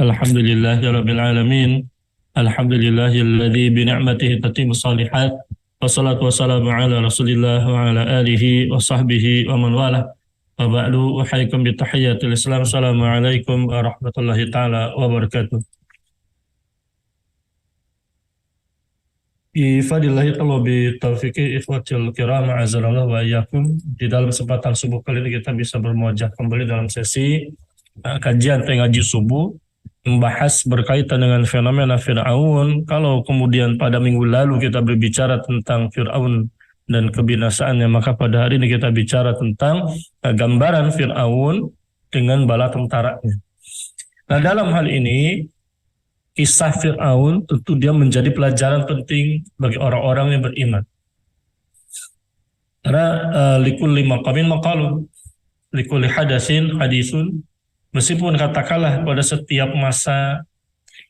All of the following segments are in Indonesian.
Alhamdulillahirabbil alamin. Alhamdulillahilladzi bi ni'matihi tatimmu shalihat. Wassalatu wassalamu ala Rasulillah wa ala alihi wa sahbihi wa man walah. Wa ba'du uhayyikum bi tahiyyatil Islam. Assalamualaikum warahmatullahi taala wabarakatuh. Bifadillahi ta'ala bi taufiqi ikhwatil kiram azzalallah wa iyyakum. Di dalam kesempatan subuh kali ini kita bisa bermuajah kembali dalam sesi kajian ngaji subuh, membahas berkaitan dengan fenomena Fir'aun. Kalau kemudian pada minggu lalu kita berbicara tentang Fir'aun dan kebinasaannya, maka pada hari ini kita bicara tentang gambaran Fir'aun dengan bala tentaranya. Nah, dalam hal ini kisah Fir'aun tentu dia menjadi pelajaran penting bagi orang-orang yang beriman. Karena likulli maqamin maqalun, likulli hadasin hadisun. Meskipun katakanlah pada setiap masa,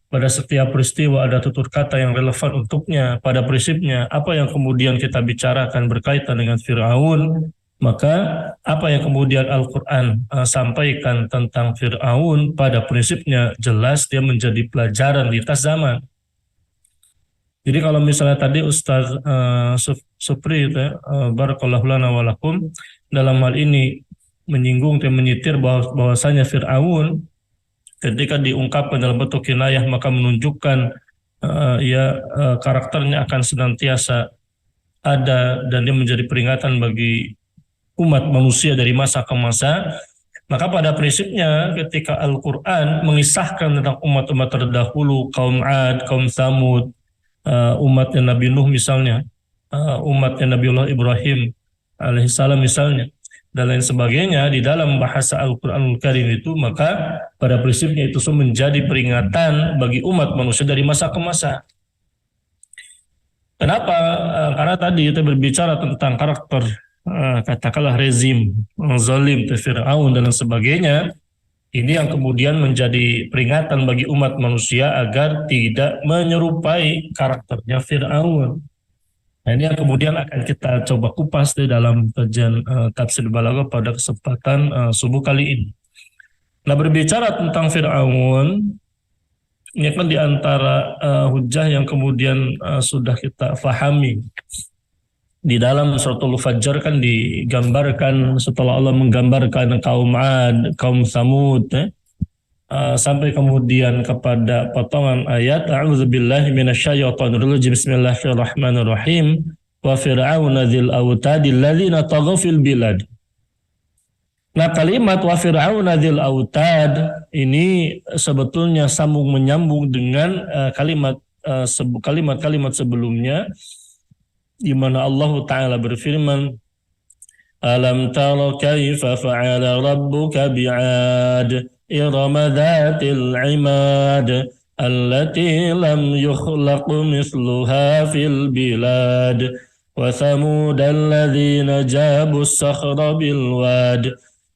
pada setiap peristiwa ada tutur kata yang relevan untuknya, pada prinsipnya apa yang kemudian kita bicarakan berkaitan dengan Fir'aun, maka apa yang kemudian Al-Quran sampaikan tentang Fir'aun pada prinsipnya jelas dia menjadi pelajaran di lintas zaman. Jadi kalau misalnya tadi Ustaz Supri barakallahu lana wa lakum dalam hal ini menyinggung dan menyitir bahwasanya Fir'aun ketika diungkapkan dalam bentuk kinayah maka menunjukkan karakternya akan senantiasa ada dan dia menjadi peringatan bagi umat manusia dari masa ke masa. Maka pada prinsipnya ketika Al-Quran mengisahkan tentang umat-umat terdahulu, kaum Ad, kaum Tsamud, umatnya Nabi Nuh misalnya, umatnya Nabiullah Ibrahim alaihissalam misalnya, dan lain sebagainya di dalam bahasa Al-Quranul Karim itu, maka pada prinsipnya itu menjadi peringatan bagi umat manusia dari masa ke masa. Kenapa? Karena tadi kita berbicara tentang karakter katakanlah rezim zalim, Fir'aun dan lain sebagainya. Ini yang kemudian menjadi peringatan bagi umat manusia agar tidak menyerupai karakternya Fir'aun. Nah, ini yang kemudian akan kita coba kupas di dalam kajian tafsir balaghah pada kesempatan subuh kali ini. Nah, berbicara tentang Fir'aun, ini kan di antara hujah yang kemudian sudah kita fahami. Di dalam suratul Fajr kan digambarkan setelah Allah menggambarkan kaum Ad, kaum Tsamud, sampai kemudian kepada potongan ayat a'udzubillahi minasyaitonir rajim bismillahirrahmanirrahim wa fir'auna dzil autadil ladzina taghaw fil bilad. Nah, kalimat wa fir'auna dzil autad ini sebetulnya sambung menyambung dengan kalimat-kalimat sebelumnya di mana Allah Ta'ala berfirman, alam tara kaifa fa'ala rabbuka bi'ad إرم ذات العماد التي لم يخلق مثلها في البلاد وثمود الذين جابوا الصخر بالواد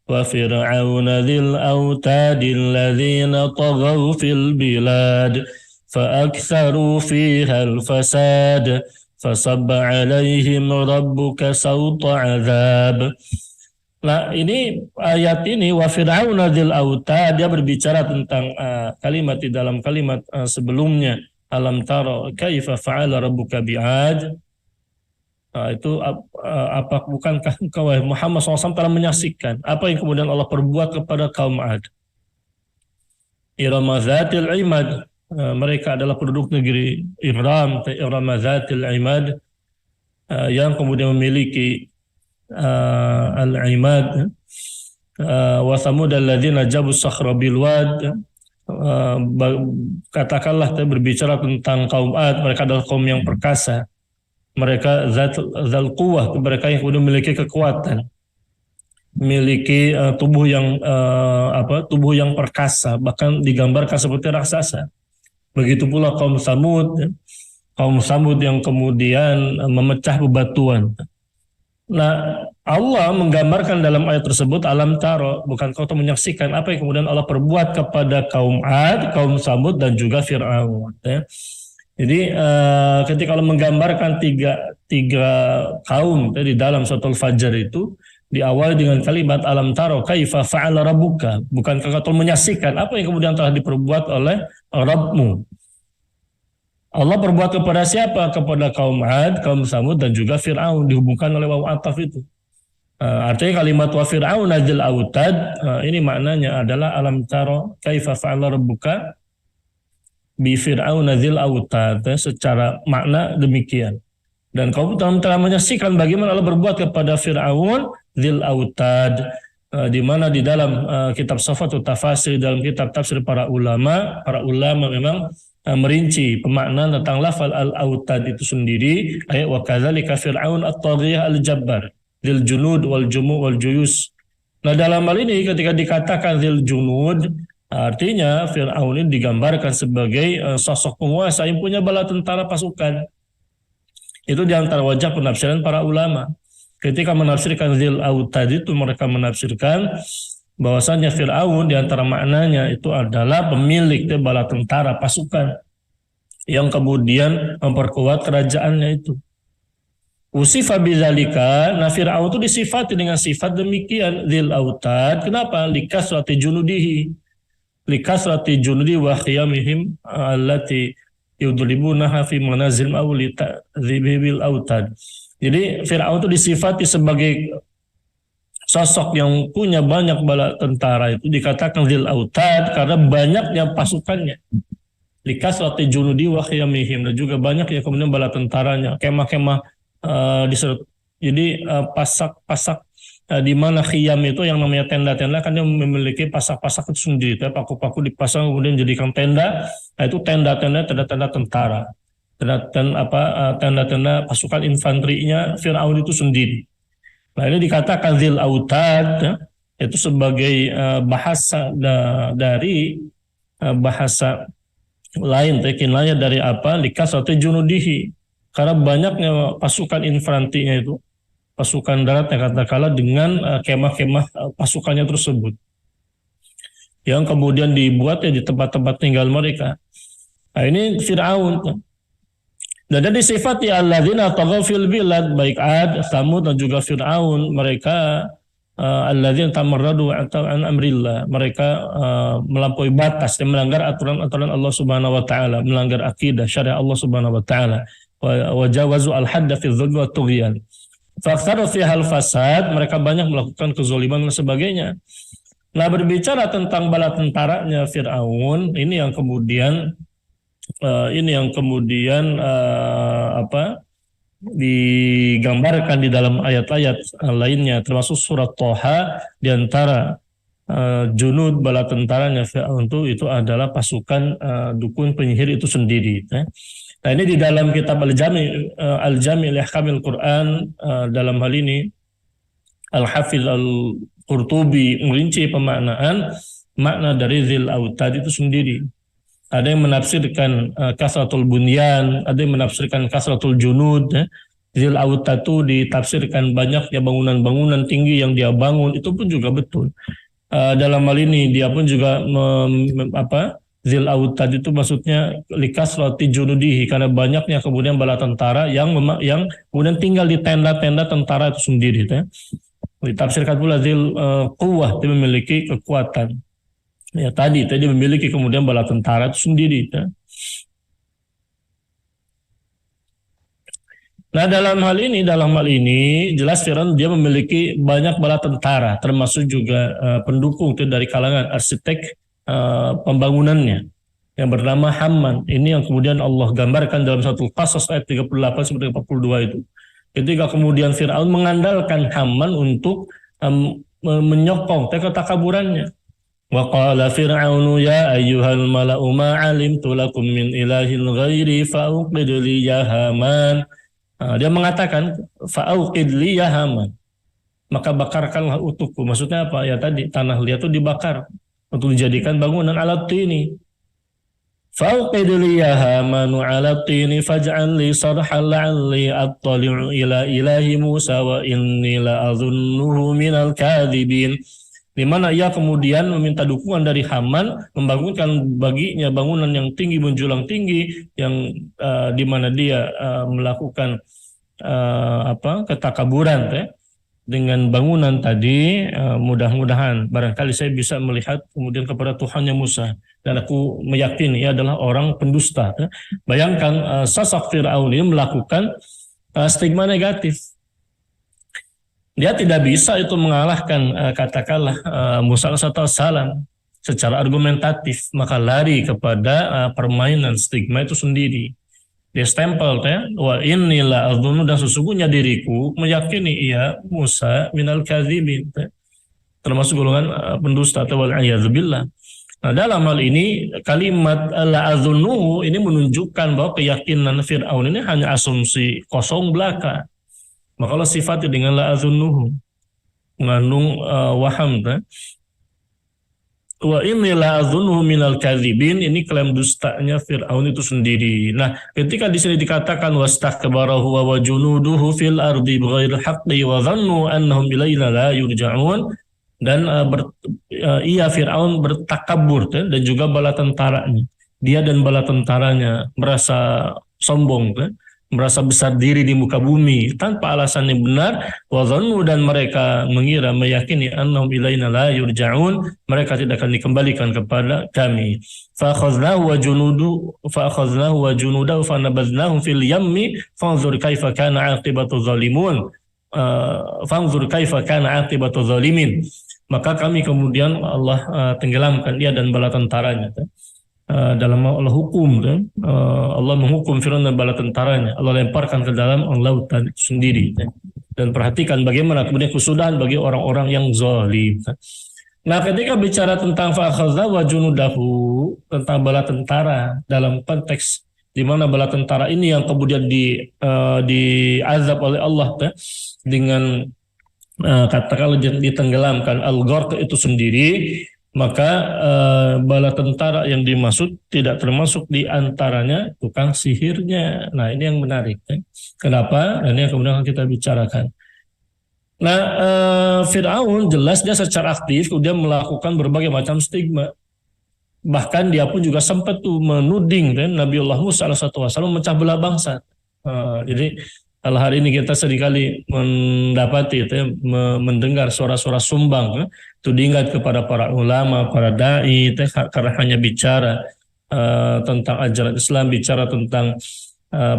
وفرعون ذي الأوتاد الذين طغوا في البلاد فأكثروا فيها الفساد فصب عليهم ربك سوط عذاب. Nah, ini ayat ini wa fir'auna dzil autad, dia berbicara tentang kalimat di dalam kalimat sebelumnya, alam tara kaifa fa'ala rabbuka bi'ad. Itu bukankah engkau Muhammad SAW telah menyaksikan apa yang kemudian Allah perbuat kepada kaum Ad? Irama dzatil imad, mereka adalah penduduk negeri Iram, Irama dzatil imad, yang kemudian memiliki al-imad, wa thamud alladzina jabu sakhra bil wad. Katakanlah berbicara tentang kaum Ad, mereka adalah kaum yang perkasa, mereka zal quwwah, mereka yang kemudian memiliki kekuatan, memiliki tubuh yang perkasa, bahkan digambarkan seperti raksasa. Begitu pula kaum Samud yang kemudian memecah bebatuan. Nah, Allah menggambarkan dalam ayat tersebut alam taro, bukan kau menyaksikan apa yang kemudian Allah perbuat kepada kaum Ad, kaum Tsamud dan juga Fir'aun. Ya. Jadi ketika Allah menggambarkan tiga kaum di dalam suratul Fajr itu, diawali dengan kalimat alam taro kaifa fa'ala rabbuka. Bukankah kau telah menyaksikan apa yang kemudian telah diperbuat oleh Rabbmu? Allah berbuat kepada siapa? Kepada kaum Ad, kaum Samud, dan juga Fir'aun, dihubungkan oleh wawu ataf itu. Artinya kalimat wa Fir'aun azil autad, ini maknanya adalah alam taro kaifa fa'ala rabbuka bi Fir'aun azil autad, secara makna demikian. Dan kaum telah menyaksikan bagaimana Allah berbuat kepada Fir'aun zil autad, di mana di dalam kitab Safatul Tafasir, dalam kitab tafsir para ulama memang merinci pemaknaan tentang lafal al-autad itu sendiri, ayat wa kadzalika fir'aun at-taghiyah al-jabbar dzil junud wal jumu' wal juyus. Nah, dalam hal ini ketika dikatakan dzil junud, artinya Fir'aun ini digambarkan sebagai sosok penguasa yang punya bala tentara pasukan. Itu di antara wajah penafsiran para ulama. Ketika menafsirkan dzil autad itu, mereka menafsirkan bahwasanya Fir'aun di antara maknanya itu adalah pemilik bala tentara pasukan yang kemudian memperkuat kerajaannya itu. Usifa bidzalika, nah Fir'aun itu disifati dengan sifat demikian dzil autad. Kenapa? Likasrati junudihi. Likasrati junudi wa khiyamihim allati yudribunaha fi manazil awli ta'dzibil autad. Jadi Fir'aun itu disifati sebagai sosok yang punya banyak bala tentara, itu dikatakan dzil autad karena banyaknya pasukannya. Likasrati junudi wa khiyamihim, dan juga banyak ya kemudian bala tentaranya, kemah-kemah diserut. Jadi pasak-pasak di mana khiyam itu yang namanya tenda-tenda, kan dia memiliki pasak-pasak itu sendiri, paku-paku dipasang kemudian jadikan tenda. Nah, itu tenda-tenda tentara. Tenda-tenda pasukan infanterinya Fir'aun itu sendiri. Nah, ini dikatakan dzil autad, ya, itu sebagai bahasa dari bahasa lain, kinayah dari apa? Likasrati junudihi, karena banyaknya pasukan infanterinya itu, pasukan daratnya katakanlah, dengan kemah-kemah pasukannya tersebut yang kemudian dibuat ya di tempat-tempat tinggal mereka. Nah, ini Fir'aun. Dan disifati alladzina taghaw fil bilad, baik Ad, Tsamud, dan juga Fir'aun, mereka alladzina tamarradu an amrillah, mereka melampaui batas dan melanggar aturan-aturan Allah Subhanahu wa taala, melanggar akidah syariat Allah Subhanahu wa taala, wa jawazu al-hadda fi dzulmi wa tughyan. Faktharu fiha al-fasad, mereka banyak melakukan kezaliman dan sebagainya. Nah, berbicara tentang bala tentaranya Fir'aun, ini yang kemudian digambarkan di dalam ayat-ayat lainnya, termasuk surat Thaha. Di antara junud bala tentaranya Fir'aun itu adalah pasukan dukun penyihir itu sendiri. Nah, ini di dalam kitab Al-Jami' li Ahkamil Quran, dalam hal ini Al-Hafidz Al-Qurtubi merinci makna dari dzil autad itu sendiri. Ada yang menafsirkan kasratul bunyan, ada yang menafsirkan kasratul junud. Dzil autad itu ditafsirkan banyaknya bangunan-bangunan tinggi yang dia bangun, itu pun juga betul. Dalam hal ini dia pun juga dzil autad itu maksudnya likasrati junudihi, karena banyaknya kemudian bala tentara yang kemudian tinggal di tenda-tenda tentara itu sendiri. Ditafsirkan pula dzil quwwah, dia memiliki kekuatan. Ya, tadi memiliki kemudian bala tentara itu sendiri. Ya. Nah, dalam hal ini jelas Fir'aun dia memiliki banyak bala tentara, termasuk juga pendukung itu dari kalangan arsitek pembangunannya yang bernama Haman. Ini yang kemudian Allah gambarkan dalam satu Qasas ayat 38 sampai 42 itu. Ketika kemudian Fir'aun mengandalkan Haman untuk menyokong ketakaburannya. Wa qala fir'aunu ya ayyuhal mala'u ma 'alimtu lakum min ilahin ghairi fa'uqid li ya Haman. Dia mengatakan fa'uqid li ya Haman, maka bakarkanlah untukku. Maksudnya apa? Ya tadi tanah liat itu dibakar untuk dijadikan bangunan alat ini. Fa'uqid li ya Haman 'ala tini faj'al li sarhan la'alli attali'u ila ilahi Musa wa inni la adhunnuhu minal kadhibin. Di mana ia kemudian meminta dukungan dari Haman membangunkan baginya bangunan yang tinggi menjulang tinggi, yang di mana dia melakukan ketakaburan, dengan bangunan tadi, mudah-mudahan barangkali saya bisa melihat kemudian kepada Tuhannya Musa dan aku meyakini ia adalah orang pendusta. Bayangkan sosok Fir'aun ini melakukan stigma negatif. Dia tidak bisa itu mengalahkan katakanlah Musa alaihissalam secara argumentatif, maka lari kepada permainan stigma itu sendiri. Dia stempel wa inilah adzunnu, dan sesungguhnya diriku meyakini ia Musa minal kadzibin, termasuk golongan pendusta atau wal a'yadzubillah. Nah, dalam hal ini kalimat la adzunnu ini menunjukkan bahwa keyakinan Fir'aun ini hanya asumsi kosong belaka. Maka Allah sifatnya dengan la adzunnu, mengandung waham. Wa inilah adzunnuhu minal kadzibin, ini klaim dustanya Fir'aun itu sendiri. Nah, ketika di sini dikatakan wastakbara huwa wa junuduhu fil ardi bighairil haqqi wa dhannu annahum ilaina la yurja'un, dan ia Fir'aun bertakabur dan juga bala tentaranya. Dia dan bala tentaranya merasa sombong, merasa besar diri di muka bumi tanpa alasan yang benar. Wa dhannu, dan mereka mengira, meyakini, annahum ilaina la yurja'un, mereka tidak akan dikembalikan kepada kami. Fa akhadnahu wa junudahu fa nabadnahum fil yammi fanzur kaifa kana 'aqibatu zalimun. Fanzur kaifa kana 'aqibatu zalimin. Maka kami kemudian Allah tenggelamkan dia dan bala tentaranya. Dalam Allah hukum, Allah menghukum Fir'aun dan bala tentaranya. Allah lemparkan ke dalam lautan itu sendiri. Dan perhatikan bagaimana kemudian kesudahan bagi orang-orang yang zalim. Nah, ketika bicara tentang fa'akhadha wa junudahu, tentang bala tentara dalam konteks di mana bala tentara ini yang kemudian diazab oleh Allah dengan katakanlah ditenggelamkan al-gharq itu sendiri, maka bala tentara yang dimaksud tidak termasuk di antaranya tukang sihirnya. Nah, ini yang menarik. Kenapa? Dan ini yang kemudian kita bicarakan. Nah, Fir'aun jelas dia secara aktif kemudian melakukan berbagai macam stigma. Bahkan dia pun juga sempat tuh menuding Nabiullah Musa alaihissalam memecah belah bangsa. Jadi hari ini kita seringkali mendapati mendengar suara-suara sumbang tudingan kepada para ulama, para dai karena hanya bicara tentang ajaran Islam, bicara tentang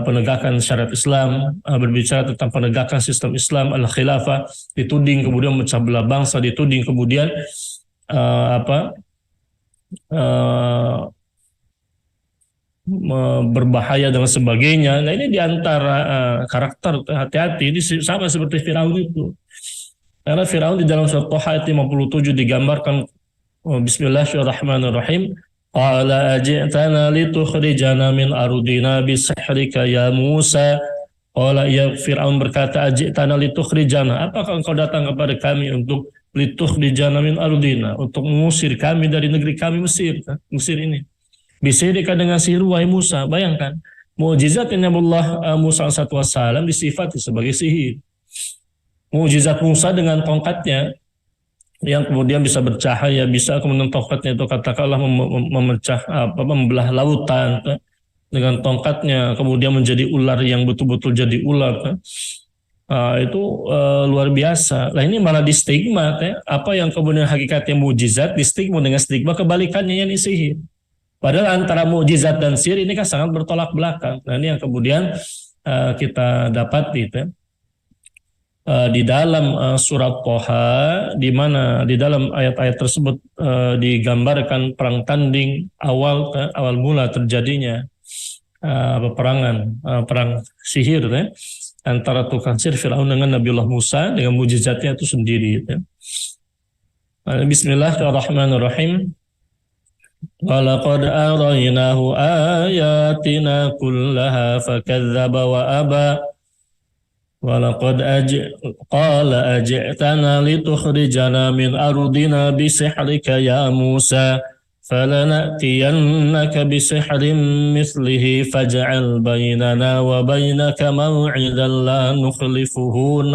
penegakan syariat Islam, berbicara tentang penegakan sistem Islam al-khilafah, dituding kemudian memecah belah bangsa, dituding kemudian berbahaya dan sebagainya. Nah, ini diantara karakter hati-hati. Ini sama seperti Firaun itu. Karena Firaun di dalam surat Thaha ayat 57 digambarkan Bismillahirrahmanirrahim. Qala aji'tana litukhrijana min ardina bisihrika ya Musa. Qala, ya Firaun berkata, aji'tana litukhrijana, apakah engkau datang kepada kami untuk litukhrijana min ardina, untuk mengusir kami dari negeri kami Mesir ini. Bisirika, dengan sihir wahai Musa. Bayangkan, mukjizat Nabiullah Musa alaihissalam disifati sebagai sihir. Mukjizat Musa dengan tongkatnya yang kemudian bisa bercahaya, bisa kemudian tongkatnya itu katakanlah memecah membelah lautan dengan tongkatnya, kemudian menjadi ular yang betul-betul jadi ular. Itu luar biasa. Nah, ini malah di stigma, apa yang kemudian hakikatnya mukjizat di stigma dengan stigma kebalikannya, yang sihir. Padahal antara mukjizat dan sihir ini kan sangat bertolak belakang. Nah, ini yang kemudian kita dapati di dalam surat Thaha, di mana di dalam ayat-ayat tersebut digambarkan perang tanding awal mula terjadinya peperangan perang sihir antara tukang sihir Firaun dengan Nabiullah Musa dengan mukjizatnya itu sendiri. Bismillahirrahmanirrahim. Walaqad araynahu ayatina kullaha fakadzdzaba wa aba. Walaqad qala aji'tana litukhrijana min ardina bisihrika ya Musa. Falanatiyannaka bisihrin mithlihi faj'al bainana wa bainaka maw'idan la nukhlifuhu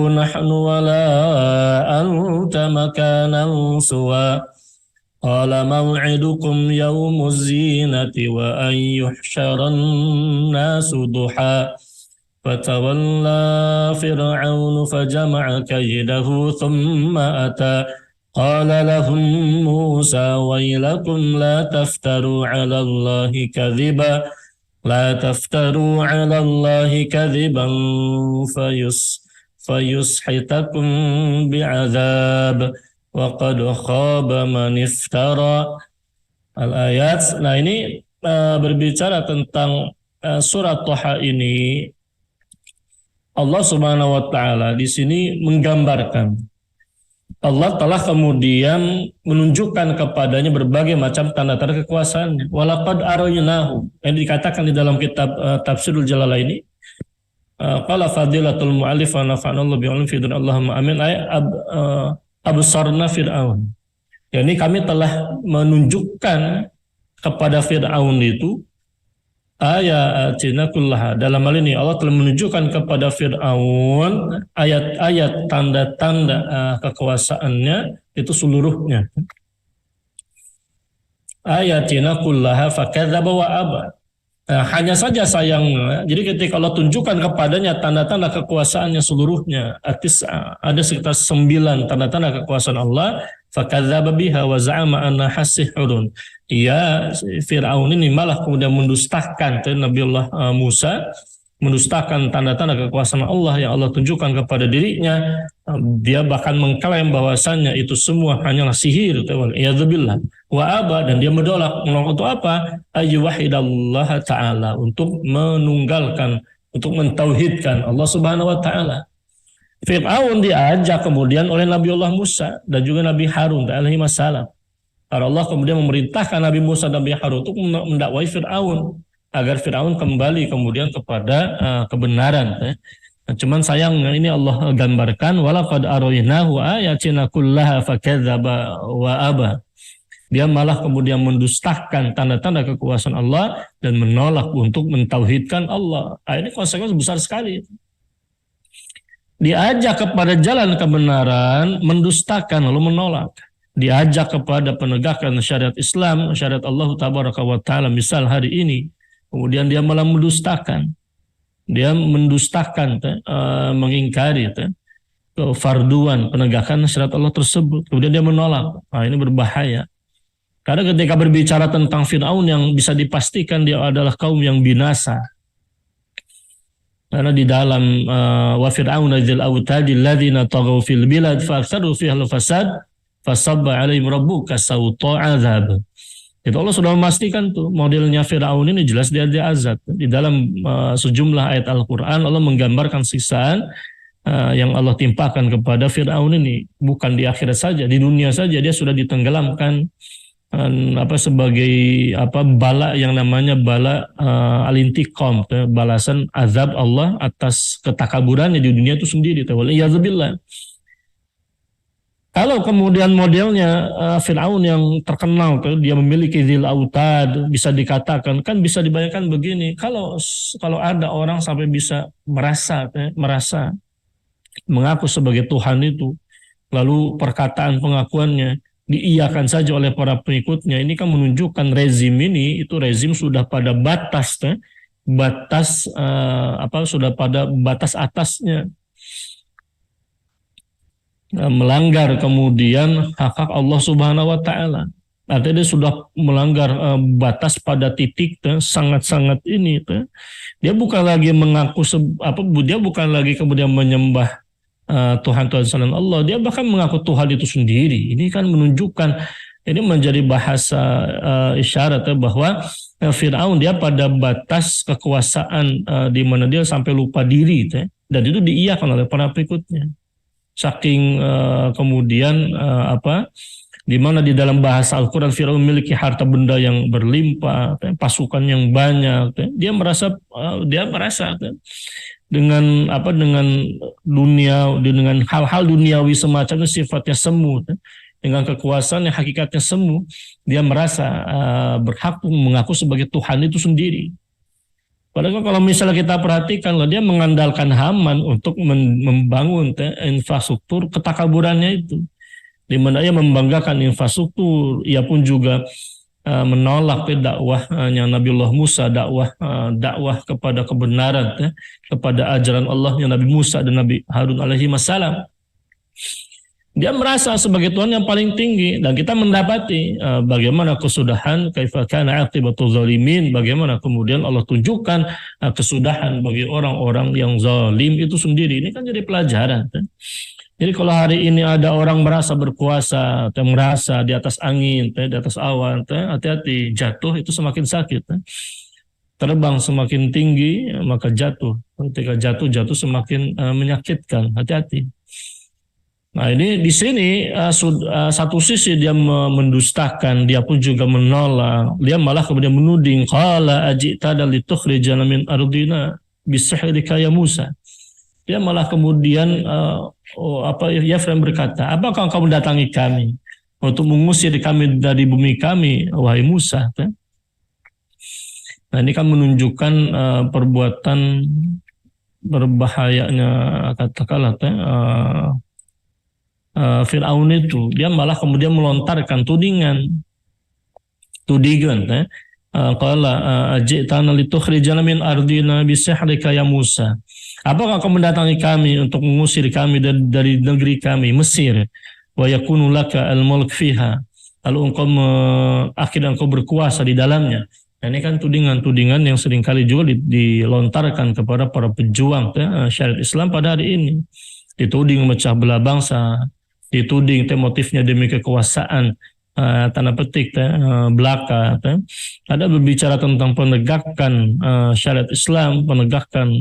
nahnu wa la anta makanan suwa. Qala maw'idukum yawmuz zinati wa an yuhsyaran nasu duha فتولى فرعون فجمع كيده ثم أتى قال لهم موسى ويلكم لا تفتروا على الله كذبا فيسحتكم بعذاب وقد خاب من افترى. Al-ayat. Nah ini berbicara tentang surat Thaha ini. Allah Subhanahu wa taala di sini menggambarkan Allah telah kemudian menunjukkan kepadanya berbagai macam tanda-tanda kekuasaannya. Walaqad araynahu. Yang dikatakan di dalam kitab Tafsirul Jalalaini. Qala fadilatul mu'allif wa nafa'anallahu bi'ilmi fi dunya Allahumma amin. Absarna Fir'aun. Yani kami telah menunjukkan kepada Fir'aun itu ayatina kullaha. Dalam hal ini Allah telah menunjukkan kepada Fir'aun ayat-ayat tanda-tanda kekuasaannya itu seluruhnya. Ayatina kullaha fakadzaba wa aba. Hanya saja sayangnya, jadi ketika Allah tunjukkan kepadanya tanda-tanda kekuasaannya seluruhnya, ada sekitar 9 tanda-tanda kekuasaan Allah, fakadzaba biha wa za'ama anna hasihurun. Ia Fir'aun ini malah kemudian mendustakan Nabiullah Musa, mendustakan tanda-tanda kekuasaan Allah yang Allah tunjukkan kepada dirinya. Dia bahkan mengklaim bahwasannya itu semua hanyalah sihir, iyadzubillah. Wa aba, dan dia menolak untuk apa? Ayyuwahidallaha ta'ala, untuk menunggalkan, untuk mentauhidkan Allah Subhanahu wa ta'ala. Fir'aun diajak kemudian oleh Nabiullah Musa dan juga Nabi Harun alaihi wassalam. Allah kemudian memerintahkan Nabi Musa dan Nabi Harun untuk mendakwai Fir'aun agar Fir'aun kembali kemudian kepada kebenaran. Cuman sayangnya ini Allah gambarkan walaqad araynahu ayatina kullaha fakadzaba wa aba. Dia malah kemudian mendustakan tanda-tanda kekuasaan Allah dan menolak untuk mentauhidkan Allah. Ini konsekuensi besar sekali. Diajak kepada jalan kebenaran, mendustakan lalu menolak. Diajak kepada penegakan syariat Islam, syariat Allah Tabaraka wa Ta'ala, misal hari ini, kemudian dia malah mendustakan. Dia mendustakan, mengingkari kefarduan penegakan syariat Allah tersebut. Kemudian dia menolak. Nah, ini berbahaya. Karena ketika berbicara tentang Fir'aun yang bisa dipastikan dia adalah kaum yang binasa. Karena di dalam wa fir'auna dzil autadi alladziina taghaw fil bilad fa aktsaru fiha al-fasad fasabba 'alaihim rabbuka sawta 'adzab. Itu Allah sudah memastikan tuh modelnya Fir'aun ini jelas dia azab. Di dalam sejumlah ayat Al-Qur'an Allah menggambarkan siksaan yang Allah timpakan kepada Fir'aun ini, bukan di akhirat saja, di dunia saja dia sudah ditenggelamkan sebagai bala yang namanya bala al-intiqam, balasan azab Allah atas ketakaburannya di dunia itu sendiri. Waliyadzubillah. Kalau kemudian modelnya Fir'aun yang terkenal, dia memiliki dzil autad, bisa dikatakan, kan bisa dibayangkan begini, kalau ada orang sampai bisa merasa mengaku sebagai Tuhan itu, lalu perkataan pengakuannya diiyakan saja oleh para pengikutnya, ini kan menunjukkan rezim ini itu rezim sudah pada sudah pada batas atasnya, melanggar kemudian hak-hak Allah Subhanahu wa Ta'ala. Artinya dia sudah melanggar batas pada titik sangat-sangat ini. Dia bukan lagi mengaku dia bukan lagi kemudian menyembah Tuhan selain Allah, dia bahkan mengaku Tuhan itu sendiri. Ini kan menunjukkan, ini menjadi bahasa isyarat bahwa Fir'aun dia pada batas kekuasaan di mana dia sampai lupa diri, dan itu diiyakan oleh para pengikutnya. Saking kemudian di mana di dalam bahasa Al-Quran Fir'aun memiliki harta benda yang berlimpah, pasukan yang banyak, dia merasa dengan hal-hal duniawi semacam itu sifatnya semu, dengan kekuasaan yang hakikatnya semu, dia merasa berhak mengaku sebagai Tuhan itu sendiri. Padahal kalau misalnya kita perhatikan, dia mengandalkan Haman untuk membangun infrastruktur ketakaburannya itu, di mana ia membanggakan infrastruktur, ia pun juga menolak dakwahnya Nabiullah Musa, dakwah kepada kebenaran, kepada ajaran Allahnya Nabi Musa dan Nabi Harun alaihi wassalam. Dia merasa sebagai Tuhan yang paling tinggi, dan kita mendapati bagaimana kesudahan kaifa kana aqibatul zalimin, bagaimana kemudian Allah tunjukkan kesudahan bagi orang-orang yang zalim itu sendiri. Ini kan jadi pelajaran. Jadi kalau hari ini ada orang merasa berkuasa, atau merasa di atas angin, di atas awan, hati-hati, jatuh itu semakin sakit. Terbang semakin tinggi maka jatuh. Ketika jatuh semakin menyakitkan. Hati-hati. Nah ini di sini satu sisi dia mendustakan, dia pun juga menolak, dia malah kemudian menuding, qala aji'tana litukhrijana min ardina bisihrika ya Musa. Dia malah kemudian Yafran berkata, apakah kamu datangi kami untuk mengusir kami dari bumi kami, wahai Musa? Nah ini kan menunjukkan perbuatan berbahayanya katakanlah Fir'aun itu. Dia malah kemudian melontarkan tudingan qala aji'tana litukhrijana min ardina bisihrika ya Musa. Apakah kamu mendatangi kami untuk mengusir kami dari negeri kami Mesir, wa yakunu laka al-mulk fiha, lalu akhirnya engkau berkuasa di dalamnya. Nah, ini kan tudingan-tudingan yang seringkali juga dilontarkan kepada para pejuang syariat Islam pada hari ini. Dituding memecah belah bangsa, dituding motifnya demi kekuasaan, tanda petik belaka. Ada berbicara tentang penegakan syariat Islam, penegakan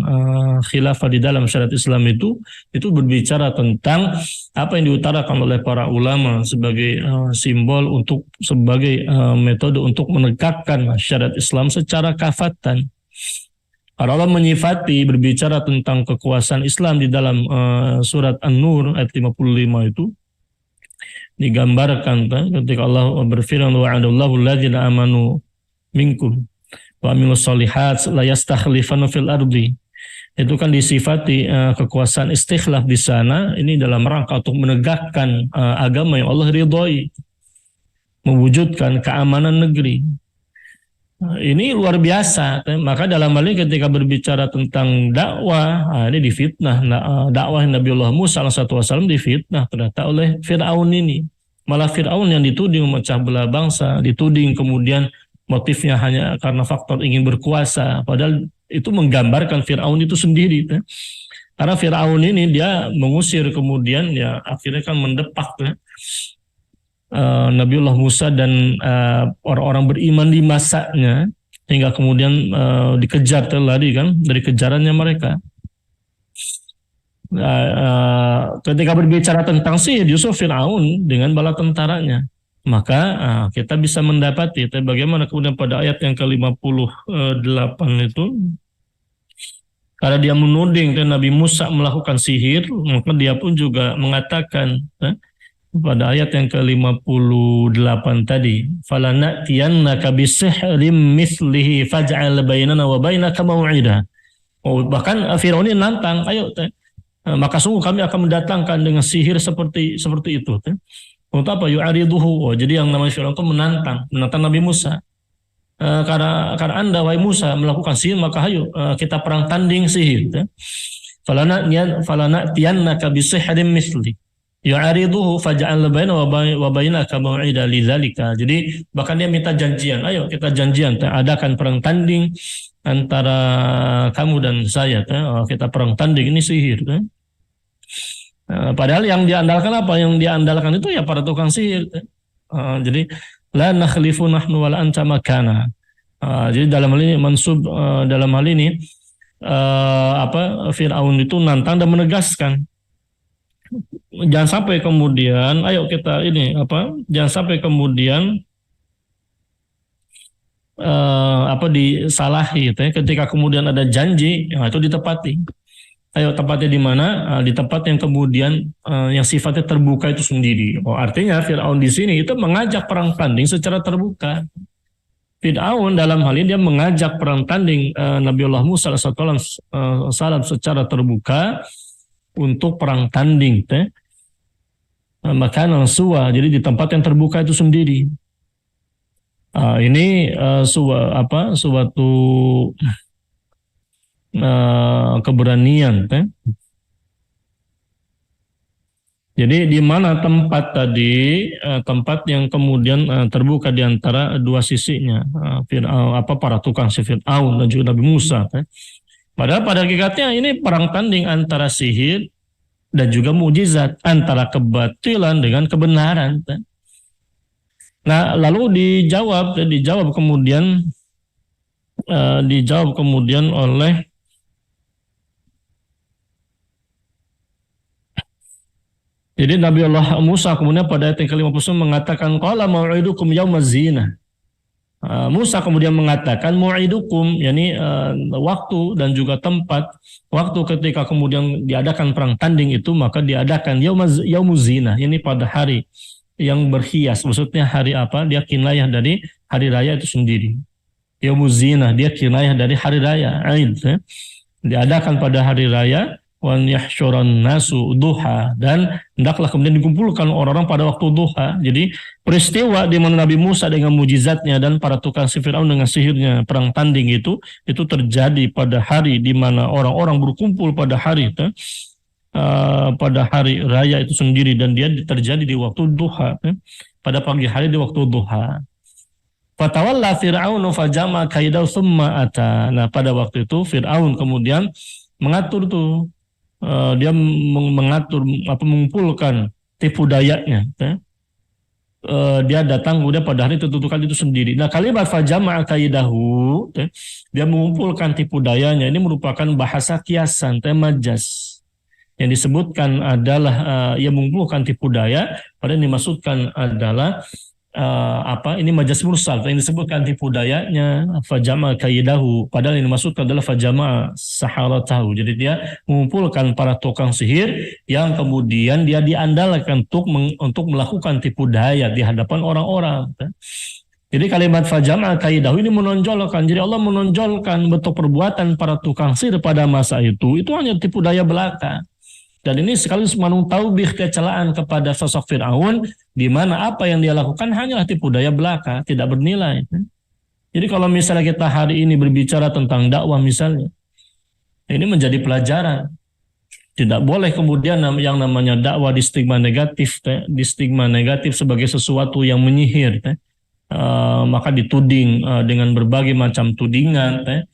khilafah di dalam syariat Islam itu berbicara tentang apa yang diutarakan oleh para ulama sebagai simbol sebagai metode untuk menegakkan syariat Islam secara kafatan. Para ulama menyifati berbicara tentang kekuasaan Islam di dalam surat An-Nur ayat 55 itu digambarkan ketika Allah berfirman, wa'adallahu alladzina amanu minkum wa amilus solihat la yastakhlifana fil ardi. Itu kan disifati kekuasaan istikhlaf di sana ini dalam rangka untuk menegakkan agama yang Allah ridhoi, mewujudkan keamanan negeri. Ini luar biasa. Maka dalam hal ini ketika berbicara tentang dakwah, ini difitnah. Dakwah Nabiullah Musa alaihissalam difitnah ternyata oleh Fir'aun ini. Malah Fir'aun yang dituding memecah belah bangsa, dituding kemudian motifnya hanya karena faktor ingin berkuasa. Padahal itu menggambarkan Fir'aun itu sendiri. Karena Fir'aun ini dia mengusir kemudian ya akhirnya kan mendepak Nabiullah Musa dan orang-orang beriman di masanya hingga kemudian dikejar lari kan dari kejarannya mereka. Ketika berbicara tentang sihir Yusuf Fir'aun dengan bala tentaranya, maka kita bisa mendapati bagaimana kemudian pada ayat yang ke-58 itu karena dia menuding Nabi Musa melakukan sihir, maka dia pun juga mengatakan pada ayat yang ke-58 tadi, falanatiyannaka bisihrim mithlihi faj'al bainana wa bainaka mau'ida. Bahkan Firaun ini nantang, ayo maka sungguh kami akan mendatangkan dengan sihir seperti itu. Untuk apa? Yu'ariduhu. Jadi yang namanya Firaun itu menantang Nabi Musa. Karena Anda wahai Musa melakukan sihir, maka ayo kita perang tanding sihir. Falanatiyannaka bisihrim mithlihi yu'ariduhu faj'al baina wa bainaka mau'ida lidzalika. Jadi bahkan dia minta janjian, ayo kita janjian adakan perang tanding antara kamu dan saya, kita perang tanding ini sihir. Padahal yang diandalkan apa? Yang diandalkan itu ya para tukang sihir. Jadi la nakhlifu nahnu wala anta makana. Jadi dalam hal ini mansub dalam hal ini Fir'aun itu nantang dan menegaskan jangan sampai kemudian jangan sampai kemudian disalahi ketika kemudian ada janji itu ditepati. Ayo tepatnya di mana? Di tempat yang kemudian yang sifatnya terbuka itu sendiri. Artinya Fir'aun di sini itu mengajak perang tanding secara terbuka. Fir'aun dalam hal ini dia mengajak perang tanding Nabiullah Musa alaihissalam secara terbuka untuk perang tanding makanan suwa, jadi di tempat yang terbuka itu sendiri. Ini suatu keberanian. Jadi di mana tempat tadi, tempat yang kemudian terbuka di antara dua sisinya, para tukang si Fir'aun dan juga Nabi Musa. Padahal pada hakikatnya ini perang tanding antara sihir dan juga mujizat, antara kebatilan dengan kebenaran. Nah, lalu dijawab kemudian oleh jadi Nabi Allah Musa kemudian pada ayat yang ke-59 mengatakan qala mau'idukum yaumaz zinah. Musa kemudian mengatakan mu'idukum, yakni waktu dan juga tempat. Waktu ketika kemudian diadakan perang tanding itu maka diadakan yaumuz zinah, ini pada hari yang berhias. Maksudnya hari apa? Dia kinayah dari hari raya itu sendiri. Yaumuz zinah dia kinayah dari hari raya Aid. Diadakan pada hari raya wan yahsyuran nasu duha, dan hendaklah kemudian dikumpulkan orang-orang pada waktu duha. Jadi peristiwa di mana Nabi Musa dengan mujizatnya dan para tukang si Firaun dengan sihirnya perang tanding itu terjadi pada hari di mana orang-orang berkumpul pada hari pada hari raya itu sendiri, dan dia terjadi di waktu duha, pada pagi hari di waktu duha. Fatawalla Fir'aunu fajama kaidahu thumma ata. Nah, pada waktu itu Fir'aun kemudian mengatur dia mengatur mengumpulkan tipu dayanya. Dia datang kemudian pada hari tertentukan itu sendiri. Nah, kalimat fajama kaidahu, dia mengumpulkan tipu dayanya, ini merupakan bahasa kiasan, majas. Yang disebutkan adalah ia mengumpulkan tipu daya, padahal yang dimaksudkan adalah ini majas mursal yang disebutkan tipu dayanya fajama kaidahu, padahal yang dimaksudkan adalah fajama saharatahu. Jadi dia mengumpulkan para tukang sihir yang kemudian dia diandalkan untuk melakukan tipu daya di hadapan orang-orang. Jadi kalimat fajama kaidahu ini menonjolkan, jadi Allah menonjolkan bentuk perbuatan para tukang sihir pada masa itu hanya tipu daya belaka. Dan ini sekaligus menuntaubih kecelaan kepada sosok Fir'aun, di mana apa yang dia lakukan hanyalah tipu daya belaka, tidak bernilai. Jadi kalau misalnya kita hari ini berbicara tentang dakwah misalnya, ini menjadi pelajaran. Tidak boleh kemudian yang namanya dakwah di stigma negatif sebagai sesuatu yang menyihir. Maka dituding dengan berbagai macam tudingan,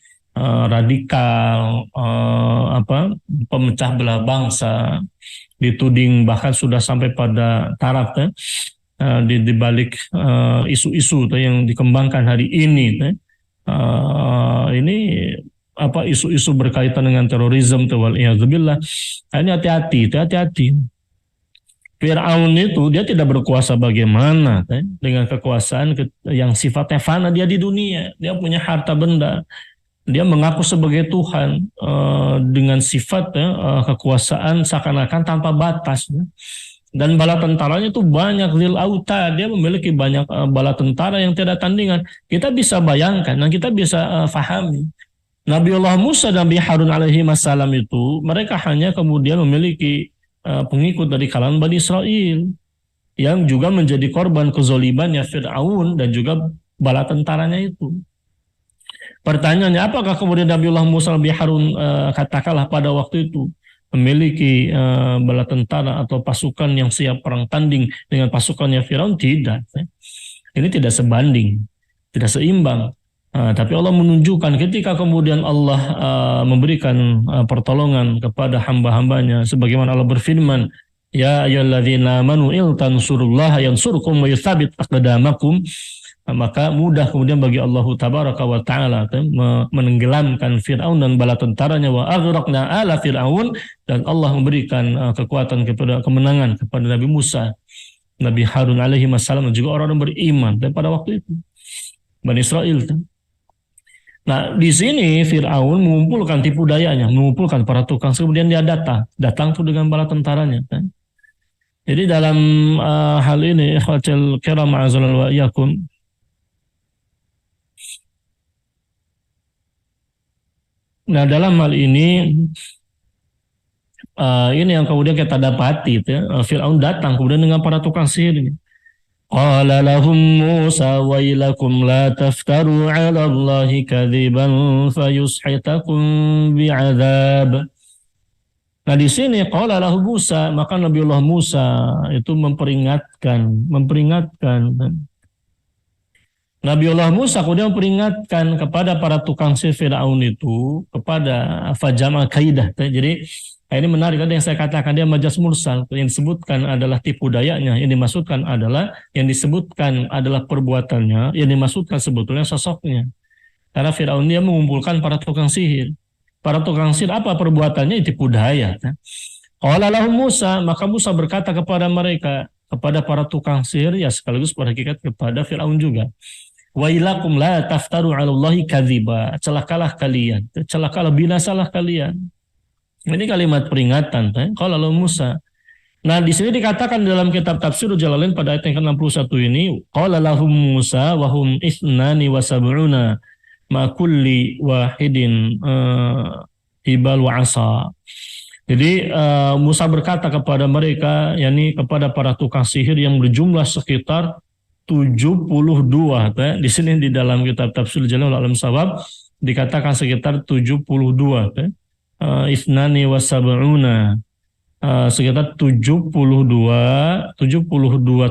radikal, pemecah belah bangsa, dituding bahkan sudah sampai pada taraf di balik isu-isu yang dikembangkan hari ini. Ini isu-isu berkaitan dengan terorisme, waliyadzubillah. Ini hati-hati. Fir'aun itu dia tidak berkuasa bagaimana dengan kekuasaan yang sifatnya fana, dia di dunia, dia punya harta benda. Dia mengaku sebagai Tuhan dengan sifat kekuasaan seakan-akan tanpa batas. Dan bala tentaranya itu banyak, lil auta, dia memiliki banyak bala tentara yang tidak tandingan. Kita bisa bayangkan dan kita bisa fahami. Nabiullah Musa dan Nabi Harun alaihi wassalam itu mereka hanya kemudian memiliki pengikut dari kalangan Bani Israel yang juga menjadi korban kezolimannya Fir'aun dan juga bala tentaranya itu. Pertanyaannya, apakah kemudian Nabiullah Musa bin Harun katakanlah pada waktu itu memiliki bala tentara atau pasukan yang siap perang tanding dengan pasukannya Firaun? Tidak. Ini tidak sebanding, tidak seimbang. Tapi Allah menunjukkan ketika kemudian Allah memberikan pertolongan kepada hamba-hambanya, sebagaimana Allah berfirman, ya ayyuhalladzina amanu in tansurullaha yansurkum wa yutsabbit aqdamakum. Maka mudah kemudian bagi Allah tabaraka wa ta'ala menenggelamkan Fir'aun dan bala tentaranya, wa aghraqna ala Fir'aun, dan Allah memberikan kekuatan kepada kemenangan kepada Nabi Musa, Nabi Harun alaihi wassalam, dan juga orang-orang beriman dan pada waktu itu Bani Israel. Nah, di sini Fir'aun mengumpulkan tipu dayanya, mengumpulkan para tukang, kemudian dia datang tuh dengan bala tentaranya. Jadi dalam hal ini ikhwatul kiram azallahu wa iyyakum, nah dalam hal ini yang kemudian kita dapati, Fir'aun datang kemudian dengan para tukang sihirnya. Qala lahum Musa wailakum la taftaru 'ala Allahi kadziban fayushitakum bi'adzab. Nah di sini qala lahu Musa, maka Nabiullah Musa itu memperingatkan. Nabiullah Musa kemudian memperingatkan kepada para tukang sihir Firaun itu kepada fajama kaidah. Jadi ini menarik tadi yang saya katakan dia majas mursal, yang disebutkan adalah tipu dayanya, yang disebutkan adalah perbuatannya, yang dimaksudkan sebetulnya sosoknya. Karena Firaun dia mengumpulkan para tukang sihir. Para tukang sihir apa perbuatannya? Tipu daya. Qala lahum Musa, maka Musa berkata kepada mereka, kepada para tukang sihir ya sekaligus pada hakikat kepada Firaun juga. Wailakum la taftaru 'ala Allahi kadziba. Celakalah kalian, celakalah binasalah kalian. Ini kalimat peringatan kalau Musa. Nah, di sini dikatakan dalam kitab tafsir Jalalain pada ayat yang ke-61 ini, qala lahum Musa wa hum ithnani wa sab'una ma kulli wahidin hibal wa asa. Jadi Musa berkata kepada mereka, yakni kepada para tukang sihir yang berjumlah sekitar 72. Di sini di dalam kitab tafsir Jalalain alam sawab dikatakan sekitar 72. Isnani wa sab'una. Sekitar 72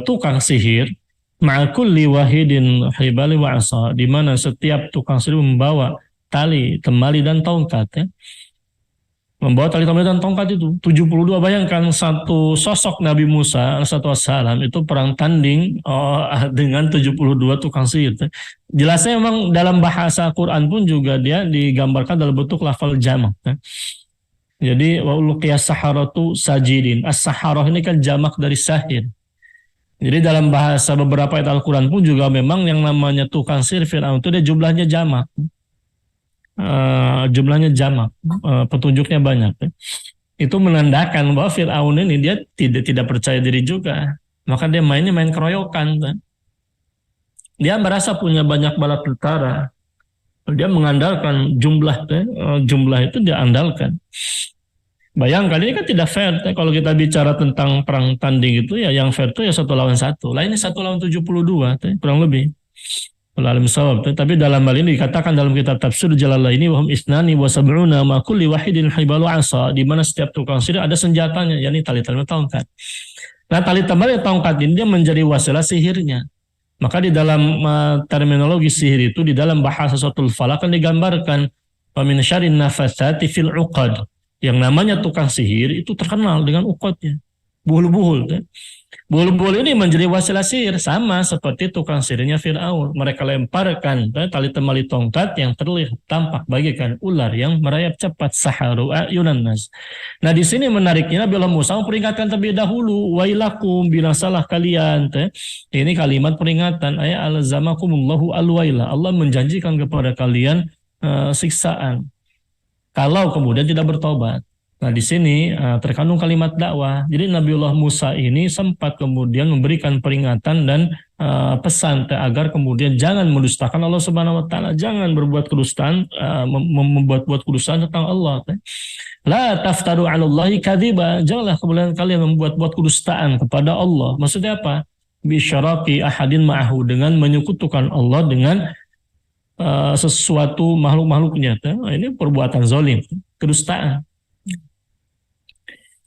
tukang sihir ma'kulli wahidin hibali wa asa, di mana setiap tukang sihir membawa tali, temali dan tongkat membawa tali, temali dan tongkat itu 72. Bayangkan satu sosok Nabi Musa alaihissalam itu perang tanding dengan 72 tukang sihir. Jelasnya memang dalam bahasa Quran pun juga dia digambarkan dalam bentuk lafal jamak. Jadi wa ulqiyas saharatu sajidin. As-saharah ini kan jamak dari sahir. Jadi dalam bahasa beberapa ayat Al-Quran pun juga memang yang namanya tukang sihir Fir'aun itu dia jumlahnya jamak. Petunjuknya banyak. Itu menandakan bahwa Fir'aun ini dia tidak percaya diri juga. Maka dia main keroyokan. Dia merasa punya banyak bala tentara. Dia mengandalkan jumlah itu dia andalkan. Bayangkan ini kan tidak fair. Kalau kita bicara tentang perang tanding itu ya yang fair itu ya 1 lawan 1. Lah ini 1 lawan 72 kurang lebih. Alam sawab. Tapi dalam hal ini dikatakan dalam kitab tafsir Jalalain ini wahum isnani wa sab'una ma kulli wahidin hibalu asa, di mana setiap tukang sihir ada senjatanya, yakni tali-tali tongkat. Nah, tali-tali tongkat ini dia menjadi wasilah sihirnya. Maka di dalam terminologi sihir itu di dalam bahasa Suratul Falaq kan digambarkan wa min syarrin nafatsati fil 'uqad. Yang namanya tukang sihir itu terkenal dengan uqadnya. Buhul-buhul. Buhul-buhul ini menjadi wasilah sihir sama seperti tukang sihirnya Fir'aun. Mereka lemparkan tali temali tongkat yang terlihat tampak bagaikan ular yang merayap cepat, saharu ayunan nas. Nah di sini menariknya Nabi Musa memperingatkan terlebih dahulu, wailakum, binasalah kalian. Ini kalimat peringatan. Alzamakumullahu alwaila. Allah menjanjikan kepada kalian siksaan kalau kemudian tidak bertobat. Nah di sini terkandung kalimat dakwah. Jadi Nabiullah Musa ini sempat kemudian memberikan peringatan dan pesan agar kemudian jangan mendustakan Allah Subhanahu Wa Taala, jangan berbuat kedustaan, membuat kedustaan tentang Allah. La taftaru 'ala Allahi kadziba, janganlah kemudian kalian membuat kedustaan kepada Allah. Maksudnya apa? Bisyaraki ahadin ma'ahu, dengan menyekutukan Allah dengan sesuatu makhluk-makhluknya. Ini perbuatan zalim, kedustaan.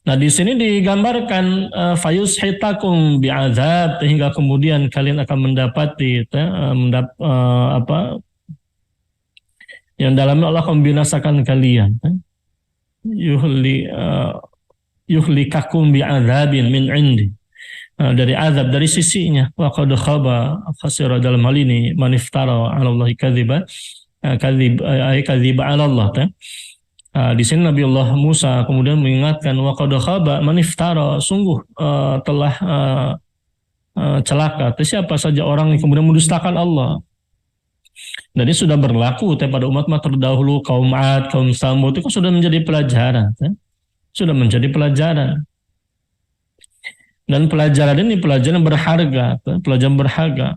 Nah di sini digambarkan fayushitakum bi'adzab, hingga kemudian kalian akan mendapati yang dalamnya Allah akan membinasakan kalian. Yuhlikakum bi'adzabin min 'indi. Dari azab dari sisinya. Wa qad khaba khasira, dalam hal ini maniftara 'ala Allahi kadziba, kadziba 'ala Allah. Di sini Nabiullah Musa kemudian mengingatkan wa qad khaba maniftara, sungguh telah celaka siapa saja orang yang kemudian mendustakan Allah. Dan ini sudah berlaku pada umat terdahulu, kaum 'Ad, kaum Tsamud, itu sudah menjadi pelajaran. Sudah menjadi pelajaran. Dan pelajaran ini pelajaran berharga, pelajaran berharga.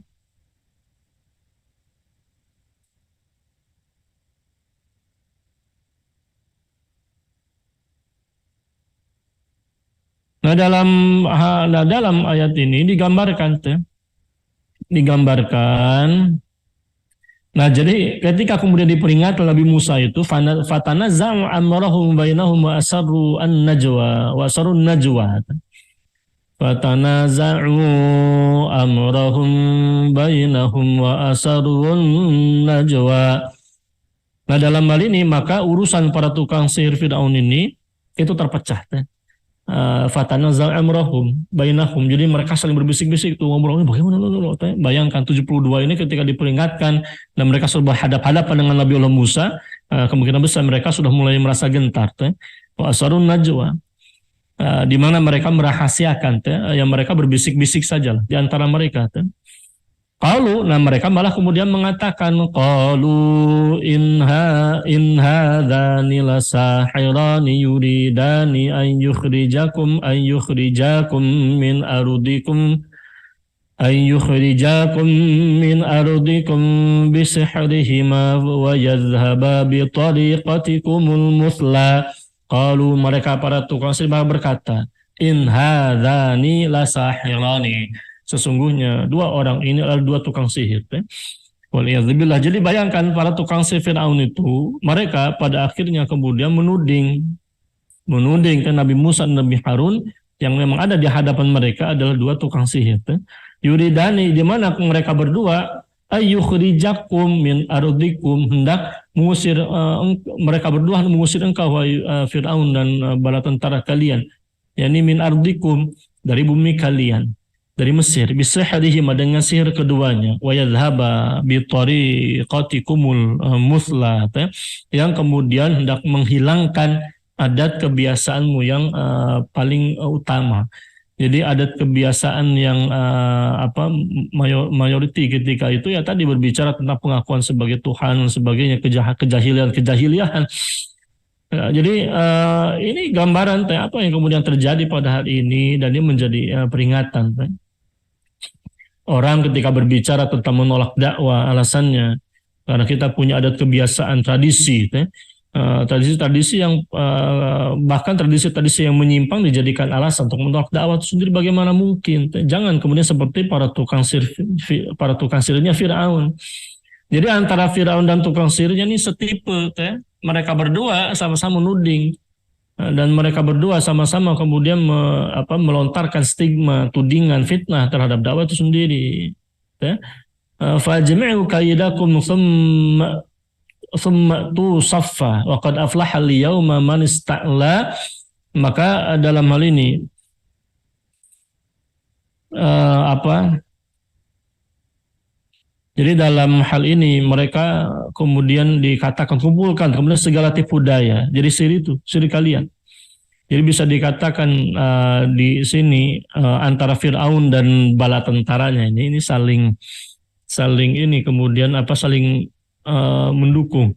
Nah dalam ayat ini digambarkan digambarkan. Nah, jadi ketika kemudian diperingatkan Nabi Musa itu fatanaza'u amrahum bainahum wa asarru an-najwa wa asarru najwa. Fatanaza'u amrahum bainahum wa asarru najwa. Nah, dalam hal ini maka urusan para tukang sihir Firaun ini itu terpecah. Fatanaza'u amrahum bainahum. Jadi mereka saling berbisik-bisik tuh ngobrolnya bagaimana lo. Bayangkan 72 ini ketika diperingatkan dan mereka sudah berhadapan-hadapan dengan Nabi Allah Musa, kemungkinan besar mereka sudah mulai merasa gentar. Wa asarun najwa. Di mana mereka merahasiakan, yang mereka berbisik-bisik saja di antara mereka. Nah mereka malah kemudian mengatakan qalu in hadzani lasahirani yuridani an yukhrijakum min ardikum bisihrihima wa yadhhaba bi tariqatikumul muthla. Qalu, mereka para tukang sihir berkata, in hadzani lasahirani, sesungguhnya dua orang ini adalah dua tukang sihir. Waliyadzubillah. Jadi bayangkan para tukang sihir Fir'aun itu, mereka pada akhirnya kemudian menuding ke Nabi Musa dan Nabi Harun yang memang ada di hadapan mereka adalah dua tukang sihir. Yuridani, di mana mereka berdua ayyukhrijakum min ardikum, hendak mengusir mereka berdua mengusir engkau Fir'aun dan bala tentara kalian, yakni min ardikum, dari bumi kalian, dari Mesir, bisihrihim, dengan sihir keduanya, wa yadhhaba bi tariqatikumul muthla, yang kemudian hendak menghilangkan adat kebiasaanmu yang paling utama. Jadi adat kebiasaan yang mayoriti ketika itu ya tadi berbicara tentang pengakuan sebagai Tuhan dan sebagainya, kejahilian. Jadi ini gambaran apa yang kemudian terjadi pada hari ini, dan ini menjadi peringatan. Orang ketika berbicara tentang menolak dakwah, alasannya karena kita punya adat kebiasaan tradisi. Tradisi-tradisi yang bahkan tradisi-tradisi yang menyimpang dijadikan alasan untuk menolak dakwah itu sendiri, bagaimana mungkin? Jangan kemudian seperti para tukang sihirnya Firaun. Jadi antara Firaun dan tukang sihirnya ini setipe, mereka berdua sama-sama menuding dan mereka berdua sama-sama kemudian melontarkan stigma, tudingan, fitnah terhadap dakwah itu sendiri. Fajmi'u kaidakum thumma tu saffa wa qad aflaha al-yawma man ista'la. Maka dalam hal ini jadi dalam hal ini mereka kemudian dikatakan kumpulkan kemudian segala tipu daya. Jadi sihir kalian. Jadi bisa dikatakan di sini antara Fir'aun dan bala tentaranya ini saling ini kemudian saling mendukung.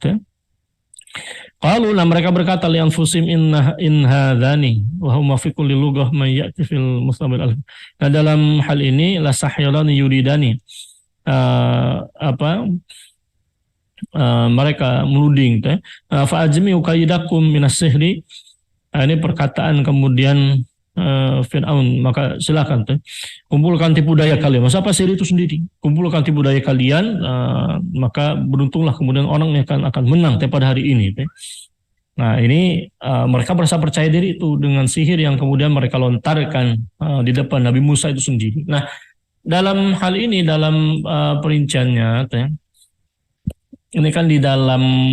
Qalu, nah mereka berkata li anfusim in hadzani wa huma fi kulli lughah may ya'ti fil mustamil alif. Nah dalam hal ini la sahyalani yuridani mereka menuding fa ajmi'u kaidakum minas sihri. Ini perkataan kemudian Fir'aun, maka silakan kumpulkan tipu daya kalian. Masa apa sihir itu sendiri? Kumpulkan tipu daya kalian, maka beruntunglah kemudian orang yang akan menang pada hari ini. Nah ini mereka merasa percaya diri itu dengan sihir yang kemudian mereka lontarkan di depan Nabi Musa itu sendiri. Nah dalam hal ini, dalam perinciannya, ini kan di dalam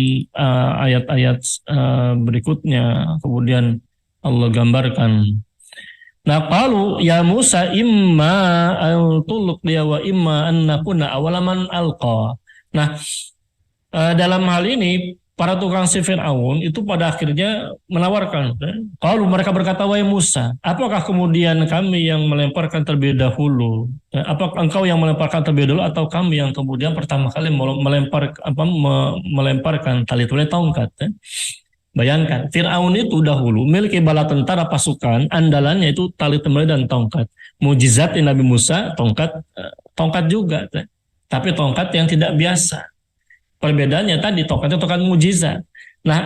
ayat-ayat berikutnya kemudian Allah gambarkan. Nah, qalu ya Musa imma an tulq dia wa imma an nakuna awalaman alqa. Nah, dalam hal ini para tukang sihir Fir'aun itu pada akhirnya menawarkan. Qalu, mereka berkata, wahai Musa, apakah kemudian kami yang melemparkan terlebih dahulu? Apakah engkau yang melemparkan terlebih dahulu atau kami yang kemudian pertama kali melemparkan tali tongkat? Bayangkan, Fir'aun itu dahulu memiliki bala tentara pasukan, andalannya itu tali temali dan tongkat. Mujizat Nabi Musa, tongkat juga. Tapi tongkat yang tidak biasa. Perbedaannya tadi, tongkatnya tongkat mujizat. Nah,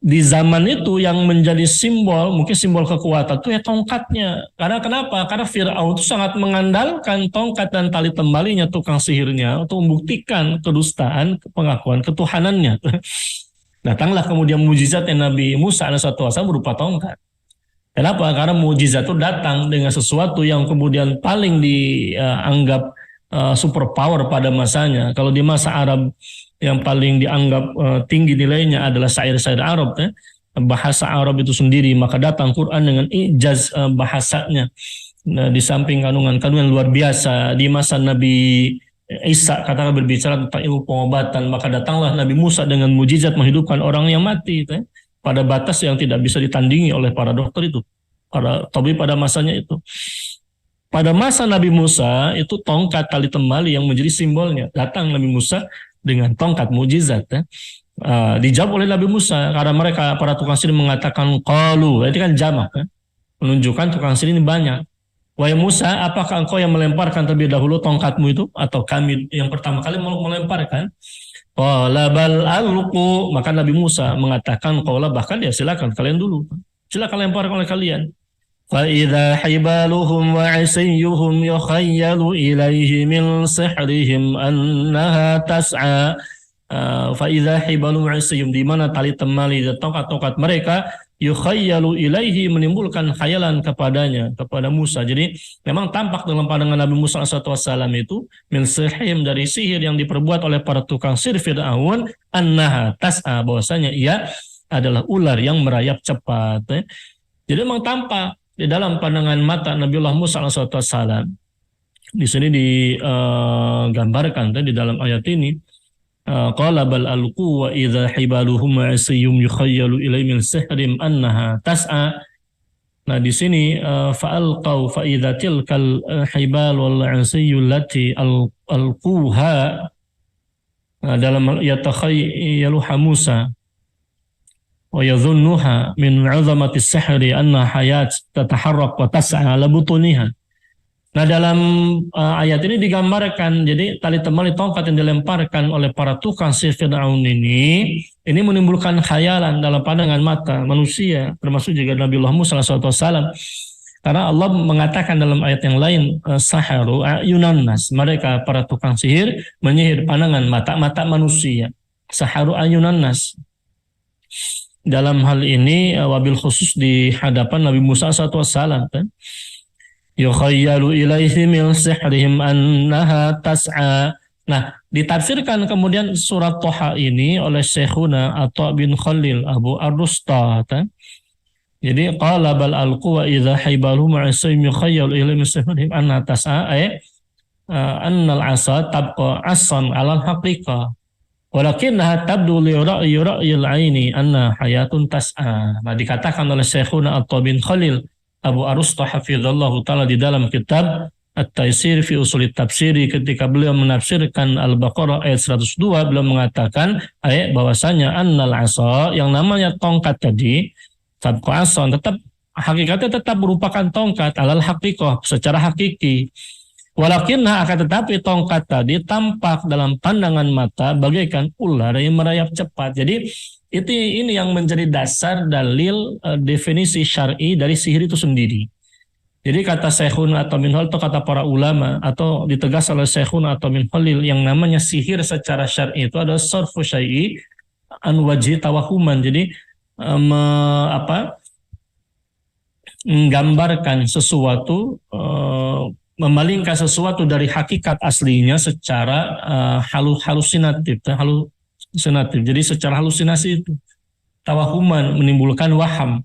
di zaman itu yang menjadi simbol, mungkin simbol kekuatan itu ya tongkatnya. Karena kenapa? Karena Fir'aun itu sangat mengandalkan tongkat dan tali tembalinya tukang sihirnya untuk membuktikan kedustaan pengakuan ketuhanannya. Datanglah kemudian mujizatnya Nabi Musa alaihissalam berupa tongkat. Kenapa? Karena mujizat itu datang dengan sesuatu yang kemudian paling dianggap super power pada masanya. Kalau di masa Arab yang paling dianggap tinggi nilainya adalah syair-syair Arab, bahasa Arab itu sendiri, maka datang Quran dengan ijaz bahasanya. Nah, di samping kandungan-kandungan luar biasa di masa Nabi Isa katakan berbicara tentang ilmu pengobatan, maka datanglah Nabi Musa dengan mujizat menghidupkan orang yang mati pada batas yang tidak bisa ditandingi oleh para dokter itu, para tabib pada masanya itu. Pada masa Nabi Musa itu tongkat tali temali yang menjadi simbolnya. Datang Nabi Musa dengan tongkat mujizat. Dijawab oleh Nabi Musa karena mereka para tukang sihir mengatakan qalu, itu kan jamak, menunjukkan tukang sihir ini banyak. Wahai Musa, apakah engkau yang melemparkan terlebih dahulu tongkatmu itu atau kami yang pertama kali melemparkan? Qala bal alqu, maka Nabi Musa mengatakan qala, bahkan ya silakan kalian dulu. Silakan lemparkan oleh kalian. Fa idza hibaluhum wa 'asiyuhum yukhayyalu ilaihi min sihrihim annaha tas'a. Fa idza hibaluhum wa 'asiyuhum, di mana tali temali dan tongkat-tongkat mereka yukhayyalu ilaihi, menimbulkan khayalan kepada Musa. Jadi memang tampak dalam pandangan Nabi Musa SAW itu min sihim, dari sihir yang diperbuat oleh para tukang sihir Fir'aun, annaha tas'a, bahwasanya ia adalah ular yang merayap cepat. Jadi memang tampak di dalam pandangan mata Nabiullah Musa SAW. Di sini digambarkan di dalam ayat ini. Qala bal alqu wa idza hibaluhum wa 'asiyum yukhayyalu ilayhi min sihrihim annaha tas'a. Nah di sini fa'alqau fa idza tilkal hibal wal 'asiyyu allati alquha, dalam yatakhayyaluha Musa wa yadhunnuha min 'azamati as-sihri anna hayat tataharrak wa tas'a ala butuniha. Nah dalam ayat ini digambarkan, jadi tali temali tongkat yang dilemparkan oleh para tukang sihir Fir'aun ini menimbulkan khayalan dalam pandangan mata manusia, termasuk juga Nabiullah Musa SAW. Karena Allah mengatakan dalam ayat yang lain, saharu ayunan nas, mereka para tukang sihir menyihir pandangan mata manusia. Saharu ayunan nas. Dalam hal ini wabil khusus di hadapan Nabi Musa SAW. Yukhayyalu ilaihi min sihrihim annaha tas'a. Nah, ditafsirkan kemudian surat Toha ini oleh Syekhuna Atha bin Khalil Abu Ar-Rusta. Jadi qala bal alqu wa idza hibaluhum ma'asayim yukhayyalu ilaihi min sihrihim annaha tas'a, annal asa tabqa asan 'alal haqiqah walakinnaha tabdu li ra'yil 'aini anna hayatun tas'a. Nah, dikatakan oleh Syekhuna Atha bin Khalil Abu Ar-Rusta hafizallahu ta'ala di dalam kitab At-Taisir fi Usulit Tafsiri, ketika beliau menafsirkan Al-Baqarah ayat 102, beliau mengatakan bahwasanya annal asa, yang namanya tongkat tadi, tabqa asan, tetap hakikatnya tetap merupakan tongkat alal haqiqah, secara hakiki. Walakinna, akan tetapi tongkat tadi tampak dalam pandangan mata bagaikan ular yang merayap cepat. Jadi ini yang menjadi dasar dalil definisi syar'i dari sihir itu sendiri. Jadi kata Syekhun atau min Khalil, atau kata para ulama, atau ditegas oleh Syekhun atau min Khalil, yang namanya sihir secara syar'i itu adalah sarfu syai'i an wajhi tawahuman. Jadi menggambarkan sesuatu, memalingkan sesuatu dari hakikat aslinya secara halusinatif. Jadi secara halusinasi itu tawahuman, menimbulkan waham.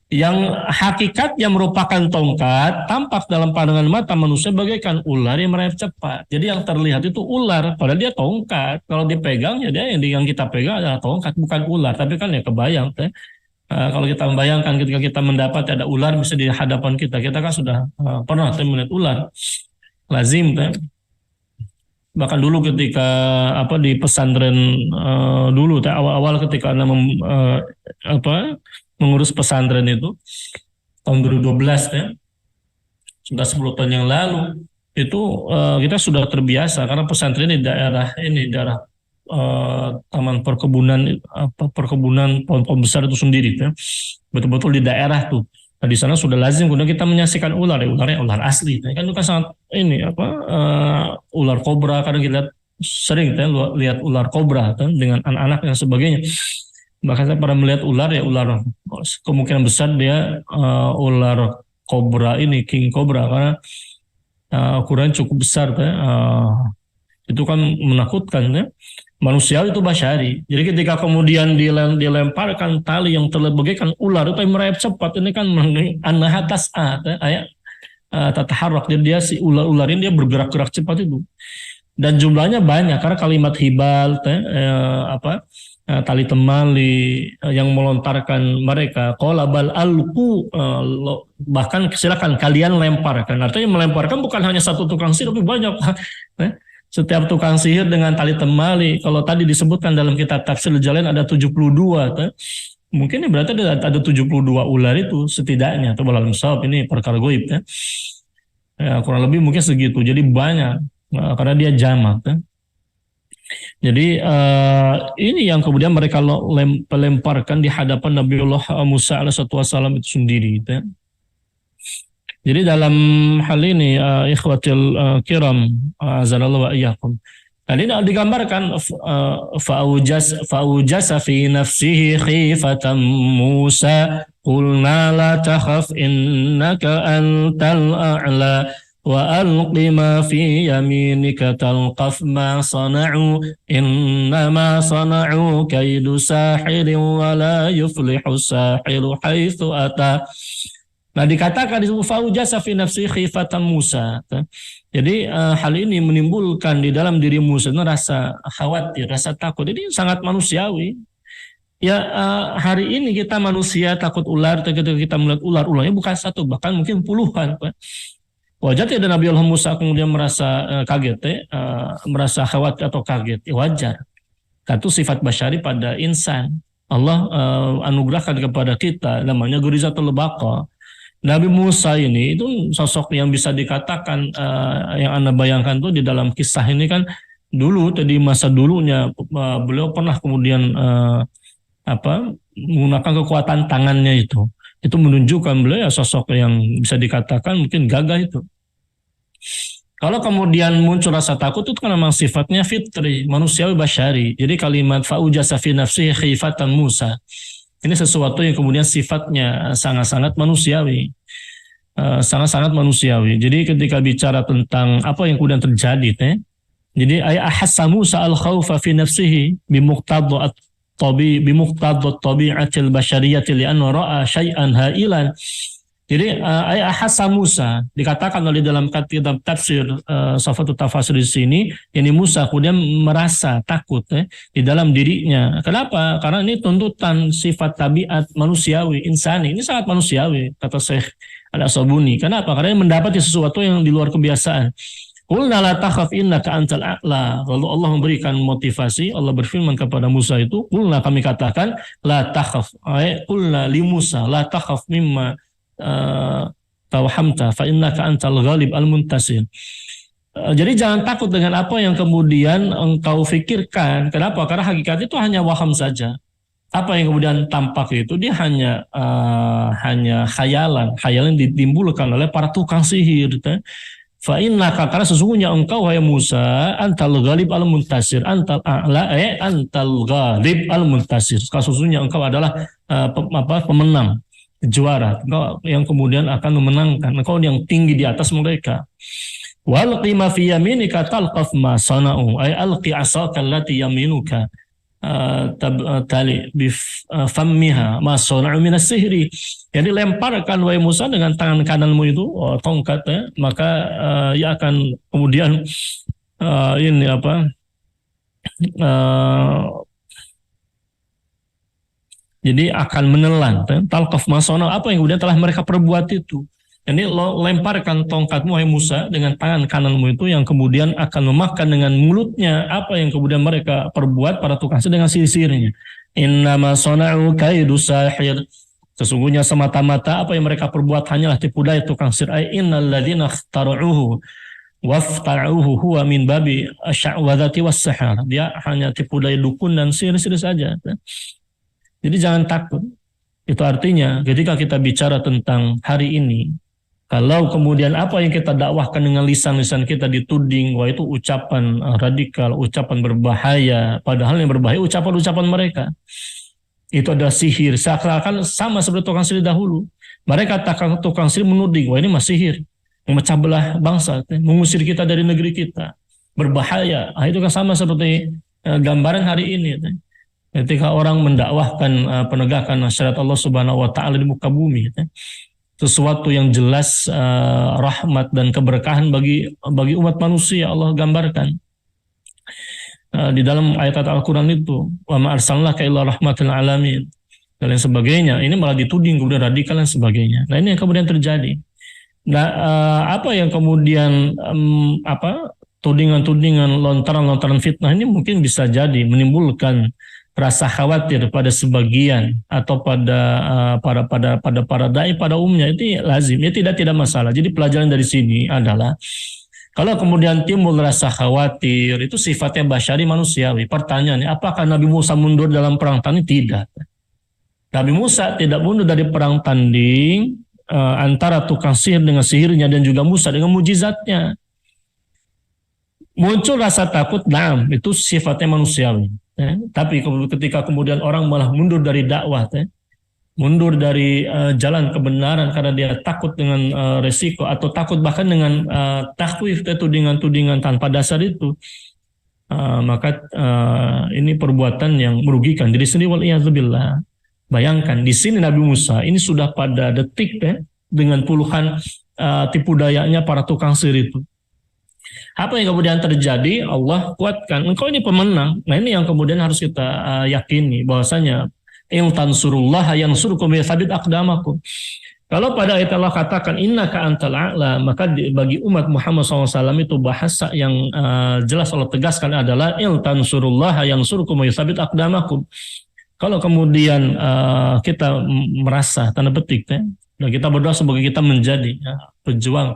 Yang hakikatnya merupakan tongkat, tampak dalam pandangan mata manusia bagaikan ular yang merayap cepat. Jadi yang terlihat itu ular, padahal dia tongkat. Kalau dipegang ya dia yang kita pegang adalah tongkat, bukan ular. Tapi kan ya kebayang, kalau kita membayangkan ketika kita mendapat ada ular bisa di hadapan kita kan sudah pernah melihat ular, lazim. Bahkan dulu ketika di pesantren dulu awal-awal ketika mengurus pesantren itu tahun 2012 sudah 10 tahun yang lalu itu kita sudah terbiasa karena pesantren di daerah taman perkebunan pohon-pohon besar itu sendiri, ya. Betul-betul di daerah tuh. Nah, di sana sudah lazim kemudian kita menyaksikan ular, ya, ularnya ular asli. Kan itu kan sangat ini ular kobra, kadang kita lihat sering kan lihat ular kobra kan dengan anak-anak dan sebagainya. Bahkan saya pernah melihat ular, ya ular kemungkinan besar dia ular kobra ini king kobra, karena ukuran cukup besar kan. Itu kan menakutkan ya. Manusia itu basyari. Jadi ketika kemudian dilemparkan tali yang terlebegaikan ular itu yang merayap cepat, ini kan anah atas ayat tataharrak. Jadi dia si ular-ular ini dia bergerak-gerak cepat itu. Dan jumlahnya banyak karena kalimat hibal tali temali yang melontarkan mereka. Qala bal alqu, bahkan silakan kalian lemparkan. Artinya melemparkan bukan hanya satu tukang sihir tapi banyak. Setiap tukang sihir dengan tali temali, kalau tadi disebutkan dalam kitab Tafsir Jalalain ada 72, mungkin ini berarti ada 72 ular itu setidaknya, atau walau sahab ini perkara goib ya. Kurang lebih mungkin segitu, jadi banyak karena dia jamak ya. Jadi ini yang kemudian mereka lemparkan di hadapan Nabiullah Musa alaihissalam itu sendiri ya. Jadi dalam hal ini ikhwatil kiram azanallahu wa iyyakum. Tadi digambarkan fa'ujasa fi nafsihi khifatan Musa qulna la takhaf innaka antal a'la wa alqi ma fi yaminika talqaf ma sana'u innama sana'u kaidu sahirin wa la yuflihu sahiru haitsu ata. Nah, dikatakan di faujasa fi nafsi khifatan Musa. Jadi hal ini menimbulkan di dalam diri Musa rasa khawatir, rasa takut. Jadi sangat manusiawi. Ya hari ini kita manusia takut ular, ketika kita melihat ularnya bukan satu, bahkan mungkin puluhan. Wajar tidak Nabi Allah Musa kemudian merasa kaget, merasa khawatir atau kaget. Wajar. Itu sifat basyari pada insan. Allah anugerahkan kepada kita namanya gurizatul baqa. Nabi Musa ini itu sosok yang bisa dikatakan yang Anda bayangkan tuh di dalam kisah ini kan dulu tadi masa dulunya beliau pernah kemudian menggunakan kekuatan tangannya itu menunjukkan beliau ya sosok yang bisa dikatakan mungkin gagah itu. Kalau kemudian muncul rasa takut itu kan memang sifatnya fitri, manusiawi basyari. Jadi kalimat fa'ujasa fi nafsihi khifatan Musa ini sesuatu yang kemudian sifatnya sangat-sangat manusiawi. Sangat-sangat manusiawi. Jadi ketika bicara tentang apa yang kemudian terjadi, jadi ahassa Musa al-khawfa fi nafsihi bimuqtaddat tabi'atil basyariyati li'anna ra'a syai'an ha'ilan. Jadi ahassa Musa dikatakan oleh dalam kitab tafsir Safatul Tafasir di sini, ini Musa kemudian merasa takut di dalam dirinya. Kenapa? Karena ini tuntutan sifat tabiat manusiawi, insani. Ini sangat manusiawi kata Syekh Al-Asabuni. Kenapa? Karena mendapati sesuatu yang di luar kebiasaan. Qulna la takhaf innaka antal a'la. Lalu Allah memberikan motivasi, Allah berfirman kepada Musa itu, qulna kami katakan la takhaf. Qulna li Musa la takhaf mimma tawhamta fa innaka antal ghalib al-muntasir. Jadi jangan takut dengan apa yang kemudian engkau fikirkan. Kenapa? Karena hakikat itu hanya waham saja. Apa yang kemudian tampak itu dia hanya khayalan ditimbulkan oleh para tukang sihir. Fa innaka, karena sesungguhnya engkau wahai Musa antal ghalib al-muntasir, antal a'la antal ghalib al-muntasir. Sesungguhnya engkau adalah pemenang, juara, engkau yang kemudian akan memenangkan, engkau yang tinggi di atas mereka. Walqi ma fi yaminika talqaf ma sana'u, ay alqi 'asaka allati yaminuka tali bi fammiha ma sana'u min as-sihri. Jadi lemparkan wahai Musa dengan tangan kananmu itu tongkat, maka ia akan kemudian jadi akan menelan talqaf masona apa yang kemudian telah mereka perbuat itu. Jadi lemparkan tongkatmu wahai Musa dengan tangan kananmu itu yang kemudian akan memakan dengan mulutnya apa yang kemudian mereka perbuat para tukang sihir dengan sihir-sihirnya. Innama sana'u kaidu sahir. Sesungguhnya semata-mata apa yang mereka perbuat hanyalah tipu daya tukang sihir. Innal ladzina ikhtara'uhu Wafta'uhu huwa min babi asy'wadati was-sihar. Dia hanya tipu daya dukun dan sihir-sihir saja. Jadi jangan takut. Itu artinya ketika kita bicara tentang hari ini, kalau kemudian apa yang kita dakwahkan dengan lisan-lisan kita dituding, wah itu ucapan radikal, ucapan berbahaya, padahal yang berbahaya ucapan-ucapan mereka. Itu adalah sihir, seakan-akan sama seperti tukang sihir dahulu. Mereka tukang sihir menuding, wah ini mah sihir, memecah belah bangsa, mengusir kita dari negeri kita, berbahaya. Nah, itu kan sama seperti gambaran hari ini. Ketika orang mendakwahkan penegakan syariat Allah Subhanahu wa taala di muka bumi, sesuatu yang jelas rahmat dan keberkahan bagi umat manusia Allah gambarkan di dalam ayat-ayat Al-Qur'an itu, wa ma arsalnaka illa rahmatil alamin dan lain sebagainya. Ini malah dituding kemudian radikal dan sebagainya. Nah, ini yang kemudian terjadi. Nah, apa yang kemudian tudingan-tudingan, lontaran-lontaran fitnah ini mungkin bisa jadi menimbulkan rasa khawatir pada sebagian atau pada para dai pada umumnya, itu lazim, ya tidak masalah. Jadi pelajaran dari sini adalah kalau kemudian timbul rasa khawatir, itu sifatnya basyari, manusiawi. Pertanyaannya, apakah Nabi Musa mundur dalam perang tanding? Tidak. Nabi Musa tidak mundur dari perang tanding antara tukang sihir dengan sihirnya dan juga Musa dengan mujizatnya. Muncul rasa takut, itu sifatnya manusiawi. Tapi ketika kemudian orang malah mundur dari dakwah, mundur dari jalan kebenaran karena dia takut dengan resiko atau takut bahkan dengan takwif, tudingan-tudingan tanpa dasar itu, maka ini perbuatan yang merugikan diri sendiri. Waliyadzubillah. Bayangkan di sini Nabi Musa ini sudah pada detik dengan puluhan tipu dayanya para tukang sihir itu. Apa yang kemudian terjadi? Allah kuatkan, engkau ini pemenang. Nah, ini yang kemudian harus kita yakini bahwasanya in tansurullaha yansurkum yatsabbit aqdamakum. Kalau pada ayat Allah katakan innaka antal a'la, maka bagi umat Muhammad SAW itu bahasa yang jelas Allah tegaskan adalah in tansurullaha yansurkum yatsabbit aqdamakum. Kalau kemudian kita merasa tanda petik dan kita berdoa sebagai kita menjadi pejuang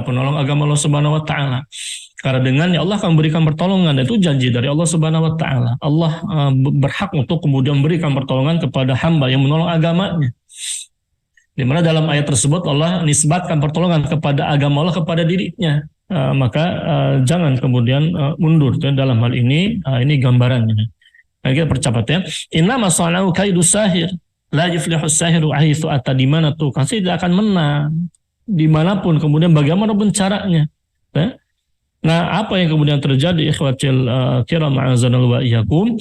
penolong agama Allah Subhanahu wa taala. Karena dengannya Allah akan memberikan pertolongan, dan itu janji dari Allah Subhanahu wa taala. Allah berhak untuk kemudian memberikan pertolongan kepada hamba yang menolong agamanya. Di mana dalam ayat tersebut Allah nisbatkan pertolongan kepada agama Allah kepada dirinya. Maka jangan kemudian mundur dalam hal ini. Ini gambarannya. Nah, kita percepat ya. Inna masallahu kaidus sahir. La yuflihus sahiru haitsu ata, di mana tuh kan tidak akan menang dimanapun kemudian bagaimanapun caranya. Nah, apa yang kemudian terjadi ikhwatil kiram a'azanallahu wa iyyakum.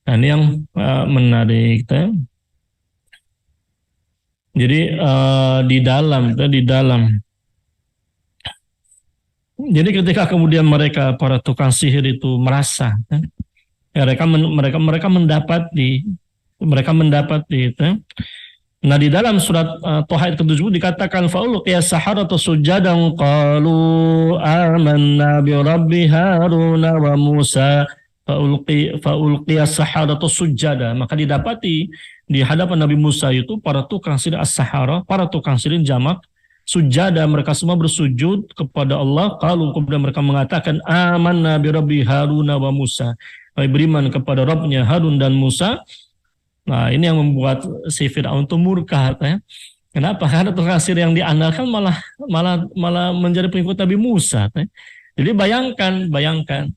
Nah, ini yang menarik. Jadi di dalam jadi ketika kemudian para tukang sihir itu merasa mereka mendapati itu. Nah, di dalam surat Thaha ke-7 dikatakan faulqiya saharatu sujadan qalu amanna bi rabbi Haruna wa Musa faulqiya saharatu sujada. Maka didapati di hadapan Nabi Musa itu para tukang sihir as-sahara, para tukang sihir jamak sujada, mereka semua bersujud kepada Allah. Qalu, kemudian mereka mengatakan amanna bi rabbi Haruna wa Musa. Kami beriman kepada Rabbnya Harun dan Musa. Nah, ini yang membuat si Fir'aun itu murka. Kenapa? Karena tukang sihir yang diandalkan malah menjadi pengikut Nabi Musa. Jadi bayangkan,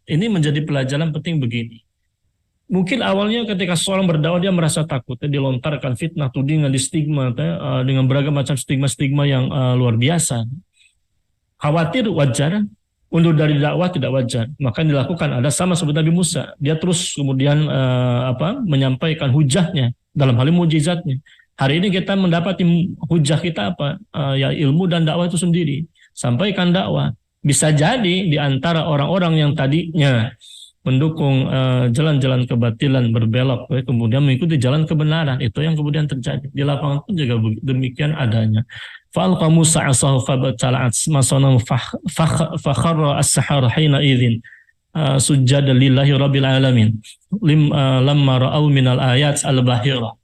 ini menjadi pelajaran penting begini. Mungkin awalnya ketika seorang berdakwah dia merasa takut, dilontarkan fitnah, tudingan, di stigma, dengan beragam macam stigma-stigma yang luar biasa. Khawatir wajar, undur dari dakwah tidak wajar. Maka dilakukan ada sama seperti Nabi Musa. Dia terus kemudian menyampaikan hujahnya dalam hal mujizatnya. Hari ini kita mendapati hujah kita apa? Ya ilmu dan dakwah itu sendiri. Sampaikan dakwah. Bisa jadi di antara orang-orang yang tadinya mendukung jalan-jalan kebatilan berbelok, kemudian mengikuti jalan kebenaran. Itu yang kemudian terjadi. Di lapangan pun juga demikian adanya. Fa'alqa Musa 'asahu fabatala'at masanam fakharra as-sahara hina idzin sujada lillahi rabbil alamin lamma ra'aw minal ayat al-bahira.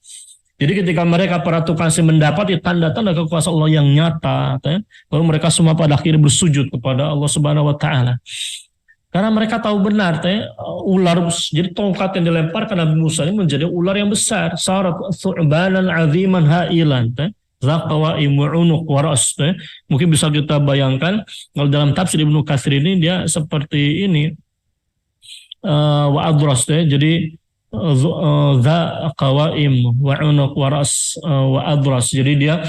Jadi ketika mereka para tukang sihir mendapati tanda-tanda kekuasaan Allah yang nyata, lalu mereka semua pada akhirnya bersujud kepada Allah Subhanahu wa taala. Karena mereka tahu benar ular, jadi tongkat yang dilemparkan Nabi Musa ini menjadi ular yang besar, sarat thu'banan 'aziman ha'ilan, zaqawa'im wa'unuq waras. Mungkin bisa kita bayangkan kalau dalam tafsir Ibnu Katsir ini dia seperti ini, wa adras, jadi za qawaim wa unuq waras wa adras. Jadi dia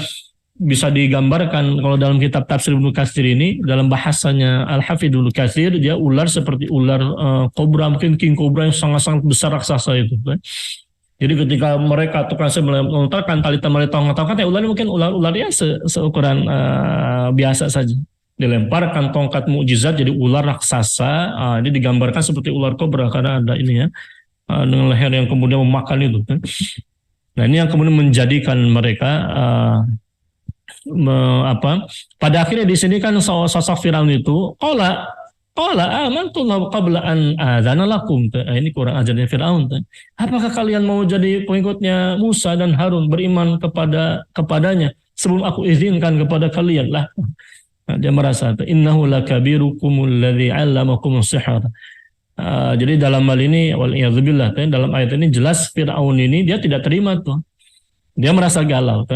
bisa digambarkan kalau dalam kitab tafsir Ibnu Katsir ini, dalam bahasanya Al-Hafidz Ibnu Katsir, dia ular seperti ular kobra, mungkin king kobra yang sangat-sangat besar raksasa itu. Jadi ketika mereka tukang sihir melontarkan tali temali tongkat, ular mungkin ular ya seukuran biasa saja. Dilemparkan tongkat mukjizat jadi ular raksasa. Ini digambarkan seperti ular kobra karena ada ini ya, dengan leher yang kemudian memakan itu. Nah ini yang kemudian menjadikan mereka pada akhirnya di sini kan sosok Firaun itu qala amantu qabla an adzana lakum. Ini kurang ajarnya Firaun. Apakah kalian mau jadi pengikutnya Musa dan Harun, beriman kepadanya sebelum aku izinkan kepada kalian lah? Dia merasa innahu lakabirukumul ladzi 'allamakumus sihr. Jadi dalam hal ini waliyadzubillah, dalam ayat ini jelas Firaun ini dia tidak terima tuh. Dia merasa galau,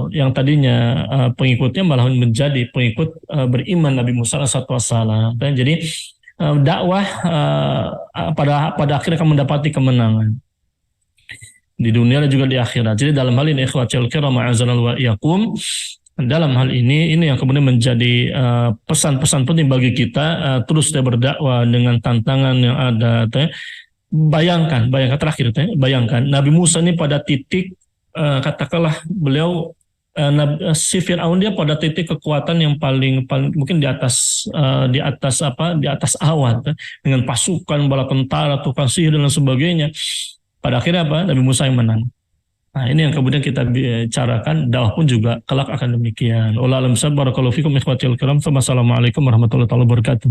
yang tadinya pengikutnya malah menjadi pengikut beriman Nabi Musa alaihissalam. Jadi dakwah pada akhirnya akan mendapati kemenangan di dunia dan juga di akhirat. Jadi dalam hal ini ikhwatul kiram ma'azanal wa iyyakum, dalam hal ini yang kemudian menjadi pesan-pesan penting bagi kita, terus berdakwah dengan tantangan yang ada. Bayangkan bayangkan Nabi Musa ini pada titik katakanlah beliau si Firaun dia pada titik kekuatan yang paling mungkin di atas awan, dengan pasukan bala tentara, tukang sihir dan sebagainya. Pada akhirnya Nabi Musa yang menang. Nah ini yang kemudian kita bicarakan, dakwah pun juga kelak akan demikian. Wallahu a'lam bishawab. Barakallahu fikum ikhwatil kiram. Wassalamualaikum warahmatullahi wabarakatuh.